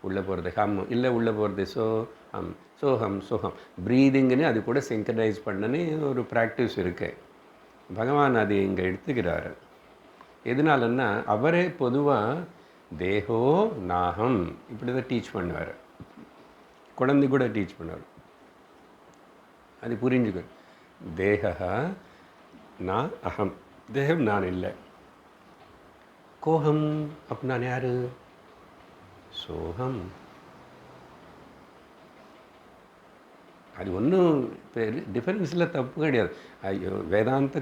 உள்ளே போகிறதுக்கு ஹம், இல்லை உள்ளே போகிறது ஸோ ஹம், சோகம் சோகம் ப்ரீதிங்குன்னு அது கூட சிங்க்ரனைஸ் பண்ணனே ஒரு ப்ராக்டிஸ் இருக்குது. பகவான் அது இங்கே எடுத்துக்கிறாரு. எதனாலன்னா அவரே பொதுவாக தேகோ நாகம் இப்படி தான் டீச் பண்ணுவார். குழந்தை கூட டீச் பண்ணுவார். அது புரிஞ்சுக்க. தேகா நான் அகம், தேகம் நான் இல்லை. கோஹம் அப்போ நான் யார்? சோகம். அது ஒன்றும் டிஃபரன்ஸில் தப்பு கிடையாது. ஐயோ வேதாந்த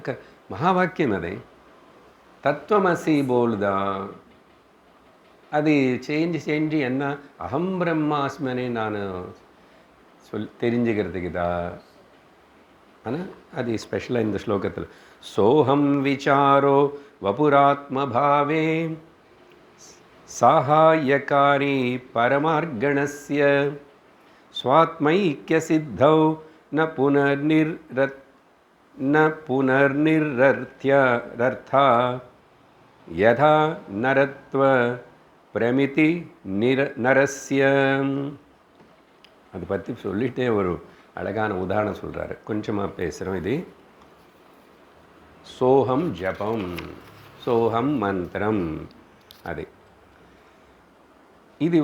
மகா வாக்கியம் அதை தத்துவமசி போல்தான். அது செஞ்சு என்ன அகம் பிரம்மாஸ்மனே நான் தெரிஞ்சுக்கிறதுக்கு தான். ஆனால் அது ஸ்பெஷலாக இந்த ஸ்லோகத்தில் சோகம் விசாரோ வபுராத்மபாவே சாஹாயகாரி பரமார்கணஸ்ய ஸ்வாத்மைக்ய சித்தௌ ந புனர்நிர்ரர்த்யா யதா நரத்வ பிரமிதி நரஸ்ய. அதை பற்றி சொல்லிட்டே ஒரு அழகான உதாரணம் சொல்கிறாரு. கொஞ்சமாக பேசுகிறோம். இது சோகம் ஜபம், சோகம் மந்திரம். அது இது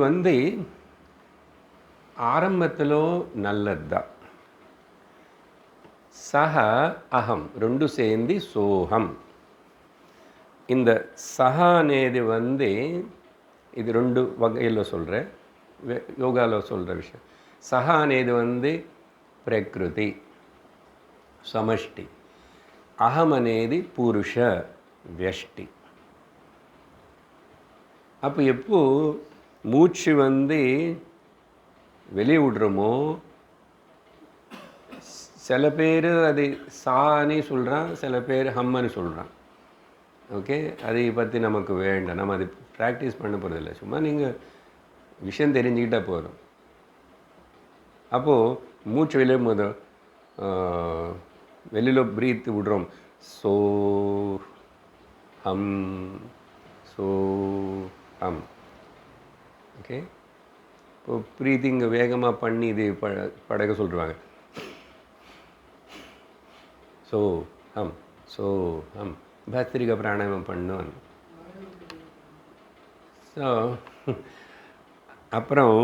ஆரம்பத்திலோ நல்லது தான். சஹ அகம் ரெண்டு சேர்ந்து சோகம். இந்த சஹ అనేది இது ரெண்டு வகையில் சொல்கிறேன், யோகாவில் சொல்கிற விஷயம். சஹ అనేది பிரகிருதி சமஷ்டி, அகம் అనేది புருஷ வியஷ்டி. அப்போ எப்போ மூச்சு வெளியே விடுறோமோ, சில பேர் அது சான்னு சொல்கிறான், சில பேர் ஹம்முன்னு சொல்கிறான். ஓகே, அதை பற்றி நமக்கு வேண்டாம். நம்ம அது ப்ராக்டிஸ் பண்ண போகிறதில்ல. சும்மா நீங்கள் விஷயம் தெரிஞ்சுக்கிட்டால் போதும். அப்போது மூச்சு வெளியும் போது வெளியில் ப்ரீத் விடுறோம். சோ ஹம், சோ ஹம். ஓகே, இப்போ ப்ரீத்திங் வேகமாக பண்ணி இது பழக சொல்லுவாங்க. ஸோ ஹம், ஸோ ஹம், பஸ்திரிகா பிராணாயாமம் பண்ணுவாங்க. ஸோ அப்புறம்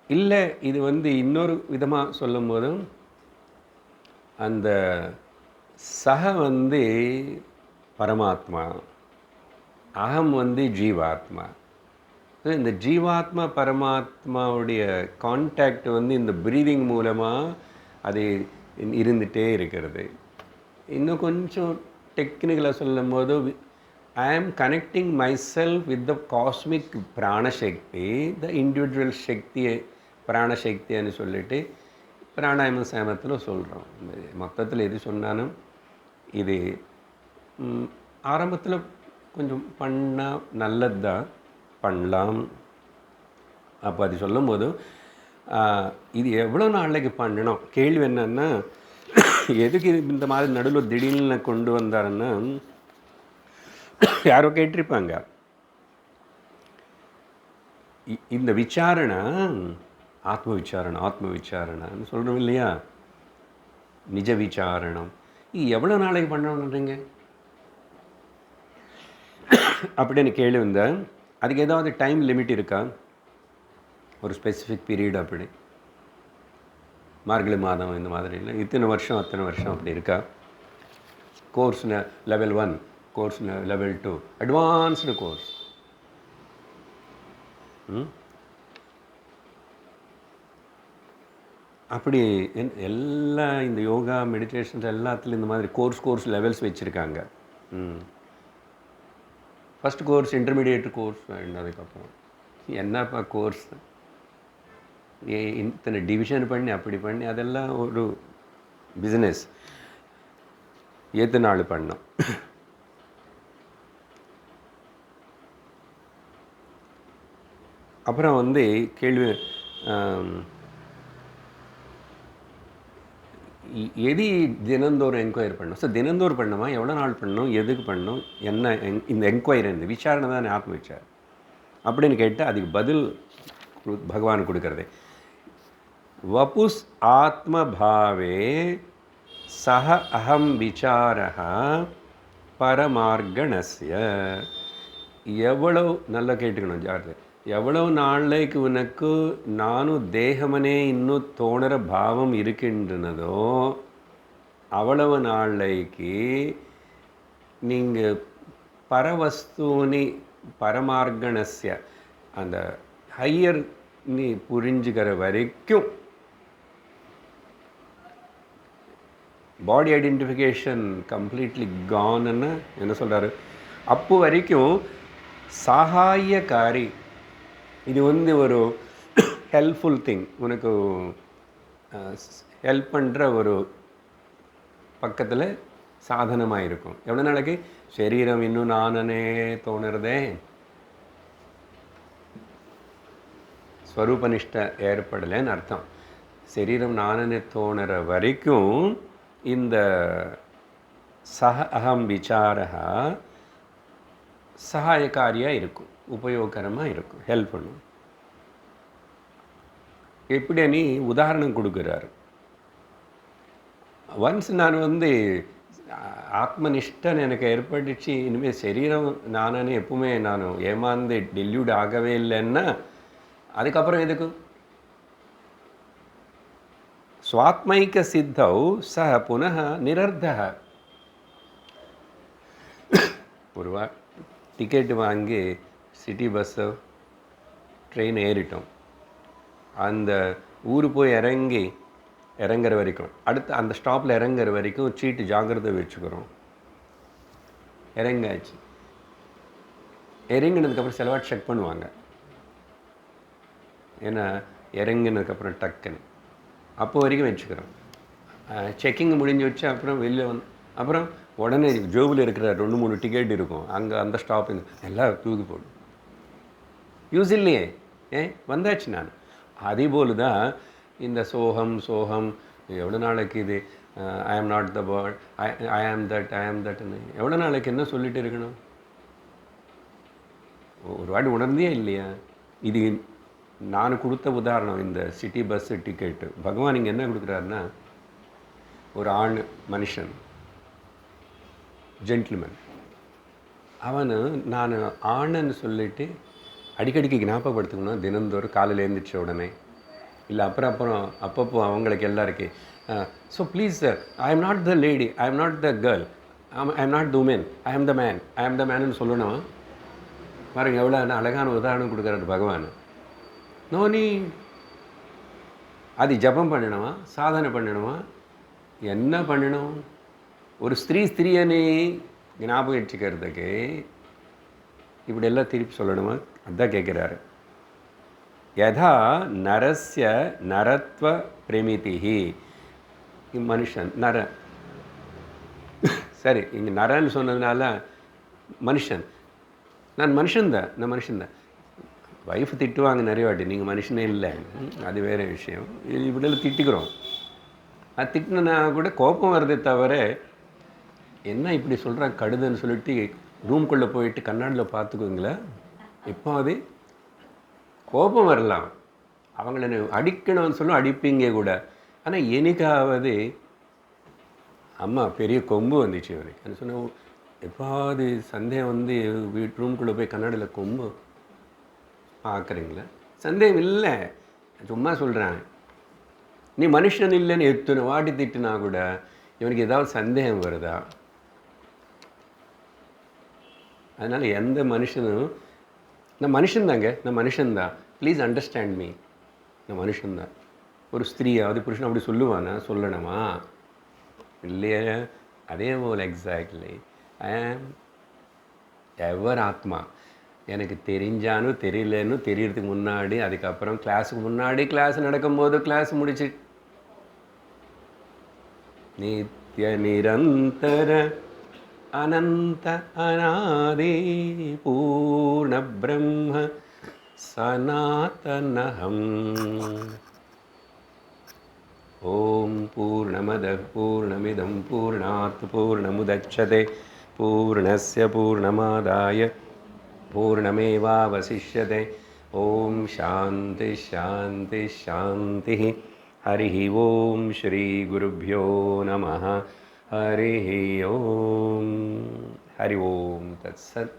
இல்லை, இது இன்னொரு விதமாக சொல்லும் போதும் அந்த சக பரமாத்மா, அகம் ஜீவாத்மா. இந்த ஜீவாத்மா பரமாத்மாவுடைய கான்டாக்ட் இந்த ப்ரீதிங் மூலமாக அது இருந்துகிட்டே இருக்கிறது. இன்னும் கொஞ்சம் டெக்னிக்கலாக சொல்லும் போது I am connecting myself with the cosmic prana shakti, the individual shakti prana shaktiன்னு சொல்லிட்டு பிராணாயாம சாமத்தில் சொல்கிறோம். மொத்தத்தில் எது சொன்னாலும் இது ஆரம்பத்தில் கொஞ்சம் பண்ணால் நல்லது தான், பண்ணலாம். அப்போ அது சொல்லும் போது இது எவ்வளோ நாளைக்கு பண்ணணும்? கேள்வி என்னன்னா, எதுக்கு இந்த மாதிரி நடுவில் திடீர்னு கொண்டு வந்தாருன்னா யாரோ கேட்டிருப்பாங்க. இந்த விசாரணை ஆத்ம விசாரணை சொல்கிறோம் இல்லையா, நிஜ விசாரணம். எவ்வளோ நாளைக்கு பண்ணணுன்றீங்க அப்படின்னு கேள்வி வந்தால் அதுக்கு ஏதாவது டைம் லிமிட் இருக்கா? ஒரு ஸ்பெசிஃபிக் பீரியட் அப்படி மார்கழி மாதம் இந்த மாதிரி இல்லை, இத்தனை வருஷம் அத்தனை வருஷம் அப்படி இருக்கா? கோர்ஸ்னு level 1, course level 2, advanced course. அப்படி எல்லா இந்த யோகா மெடிடேஷன்ஸ் எல்லாத்துலேயும் இந்த மாதிரி கோர்ஸ் லெவல்ஸ் வச்சுருக்காங்க. ஃபஸ்ட் கோர்ஸ், இன்டர்மீடியேட் கோர்ஸ், அதுக்கப்புறம் என்னப்பா கோர்ஸ் இத்தனை டிவிஷன் பண்ணி அப்படி பண்ணி அதெல்லாம் ஒரு பிஸ்னஸ். எது நாள் பண்ணோம். அப்புறம் வந்து கேள்வி, எது தினந்தோறும் என்கொயரி பண்ணணும்? ஸோ தினந்தோறும் பண்ணணுமா, எவ்வளோ நாள் பண்ணணும், எதுக்கு பண்ணணும், என்ன இந்த என்கொயரி, இந்த விசாரணை தானே ஆத்ம விசாரணை அப்படின்னு கேட்டால் அதுக்கு பதில் பகவான் கொடுக்கறதே. வபுஸ் ஆத்மபாவே சஹ அகம் விசாரः பரமார்கணஸ்ய. எவ்வளவு நல்லா கேட்டுக்கணும் ஜாகிரதை. எவ்வளவு நாளைக்கு உனக்கு நானும் தேகமனே இன்னும் தோணுற பாவம் இருக்கின்றனதோ அவ்வளவு நாளைக்கு நீங்கள் பரவஸ்தூனி பரமார்கணஸ்ய அந்த ஹையர் நீ புரிஞ்சுக்கிற வரைக்கும் பாடி ஐடென்டிஃபிகேஷன் கம்ப்ளீட்லி கான்னு என்ன சொல்கிறாரு, அப்போ வரைக்கும் சகாயக்காரி, இது வந்து ஒரு ஹெல்ப்ஃபுல் திங், உனக்கு ஹெல்ப் பண்ணுற ஒரு பக்கத்தில் சாதனமாக இருக்கும். எவ்வளோ நாளைக்கு? சரீரம் இன்னும் நானே தோணுறதே, ஸ்வரூபனிஷ்ட ஏற்படலைன்னு அர்த்தம். சரீரம் நானே தோணுற வரைக்கும் இந்த சஹ அகம் விசாரா சகாயக்காரியாக இருக்கும், உபயோகரமாக இருக்கும், ஹெல்ப் பண்ணும். எப்படி நீ உதாரணம் கொடுக்குறாரு. ஒன்ஸ் நான் வந்து ஆத்மனிஷ்டன் எனக்கு ஏற்பட்டுச்சு, இனிமேல் சரீரம் நானே எப்பவுமே நான் ஏமாந்து டெல்யூட் ஆகவே இல்லைன்னா அதுக்கப்புறம் எதுக்கு? ஸ்வாத்மைக்க சித்தௌ சஹ புனः நிரர்த்தः. ஒரு டிக்கெட்டு வாங்கி சிட்டி பஸ்ஸோ ட்ரெயின் ஏறிட்டோம். அந்த ஊர் போய் இறங்குற வரைக்கும், அடுத்து அந்த ஸ்டாப்பில் இறங்குற வரைக்கும் சீட்டு ஜாக்கிரதை வச்சுக்கிறோம். இறங்காச்சு, இறங்கினதுக்கப்புறம் செலவாட் செக் பண்ணுவாங்க. ஏன்னா இறங்கினதுக்கப்புறம் டக்குன்னு அப்போ வரைக்கும் வச்சுக்கிறோம். செக்கிங் முடிஞ்சு வச்சு அப்புறம் வெளில அப்புறம் உடனே ஜோபில் இருக்கிற 2-3 டிக்கெட் இருக்கும், அங்கே அந்த ஸ்டாப்பிங் எல்லாம் தூக்கி போடும். யூஸ் இல்லையே, வந்தாச்சு நான். அதே போல் தான் இந்த சோகம் எவ்வளோ நாளைக்கு இது ஐ ஆம் நாட் த வேர்ட், ஐ ஆம் தட்னு எவ்வளோ நாளைக்கு என்ன சொல்லிட்டு இருக்கணும்? ஒரு வாட்டி உணர்ந்தே இல்லையா? இது நான் கொடுத்த உதாரணம். இந்த சிட்டி பஸ்ஸு டிக்கெட்டு பகவான் இங்கே என்ன கொடுக்குறாருன்னா, ஒரு ஆண் மனுஷன், ஜென்டில்மேன், அவனு நான் ஆணுன்னு சொல்லிட்டு அடிக்கடிக்கு ஞாபகப்படுத்திக்கணும். தினந்தோறும் காலையில் எழுந்திரிச்ச உடனே இல்லை அப்பப்போ அவங்களுக்கு எல்லாருக்கும் so please sir, I am not the lady, I am not the girl, I am not the woman, I am the மேன்னு சொல்லணும். பாருங்கள் எவ்வளோ அழகான உதாரணம் கொடுக்குறாரு பகவான். நோனி அது ஜபம் பண்ணணுமா, சாதனை பண்ணணுமா, என்ன பண்ணணும்? ஒரு ஸ்திரீயனே ஞாபகம் வச்சுக்கிறதுக்கு இப்படி எல்லாம் திருப்பி சொல்லணுமா? அதுதான் கேட்குறாரு. யதா நரஸ்ய நரத்வ பிரமிதிஹி. மனுஷன் நர, சரி இங்கே நரன்னு சொன்னதுனால மனுஷன், நான் மனுஷன்தான். வைஃப் திட்டுவாங்க நிறைய வாட்டி, நீங்கள் மனுஷனே இல்லை, அது வேறு விஷயம். இப்படியெல்லாம் திட்டிக்கிறோம். அது திட்டினா கூட கோபம் வருதே தவிர, என்ன இப்படி சொல்கிறாங்க கடுதுன்னு சொல்லிட்டு ரூம்குள்ளே போயிட்டு கண்ணாடியில் பார்த்துக்குவீங்களா? இப்போ அது கோபம் வரலாம், அவங்கள அடிக்கணும்னு சொல்லும், அடிப்பீங்க கூட. ஆனால் எனக்காவது அம்மா பெரிய கொம்பு வந்துச்சு அவருக்கு அது சொன்ன, எப்பாவது சந்தேகம் வந்து ரூம்குள்ளே போய் கண்ணாடியில் கொம்பு பார்க்குறீங்களா? சந்தேகம் இல்லை, சும்மா சொல்கிறேன். நீ மனுஷன் இல்லைன்னு எத்தனை வாட்டி திட்டுனா கூட இவனுக்கு ஏதாவது சந்தேகம் வருதா? அதனால் எந்த மனுஷனும் நான் மனுஷன்தான், ப்ளீஸ் அண்டர்ஸ்டாண்ட் மீ, நான் மனுஷன்தான். ஒரு ஸ்திரீயாவது புருஷன் அப்படி சொல்லுவானா? சொல்லணுமா? இல்லையா? அதே போல் எக்ஸாக்ட்லி ஐ ஆம் எவர் ஆத்மா. எனக்கு தெரிஞ்சானு தெரியலன்னு தெரியறதுக்கு முன்னாடி, அதுக்கப்புறம் கிளாஸுக்கு முன்னாடி கிளாஸ் நடக்கும்போது கிளாஸ் முடிச்சு நித்ய நிரந்தர அனந்த அநாதி பூர்ண பிரம்ம சனாதனஹம். ஓம் பூர்ணமத பூர்ணமிதம் பூர்ணாத் பூர்ணமுதச்யதே பூர்ணஸ்ய பூர்ணமாதாய பூர்ணமேவாவசிஷ்யதே. ஓம் சாந்தி சாந்தி சாந்தி. ஹரி ஓம் ஸ்ரீ குருப்யோ நமः. ஹரி ஓம். ஹரி ஓம் தத்சத்.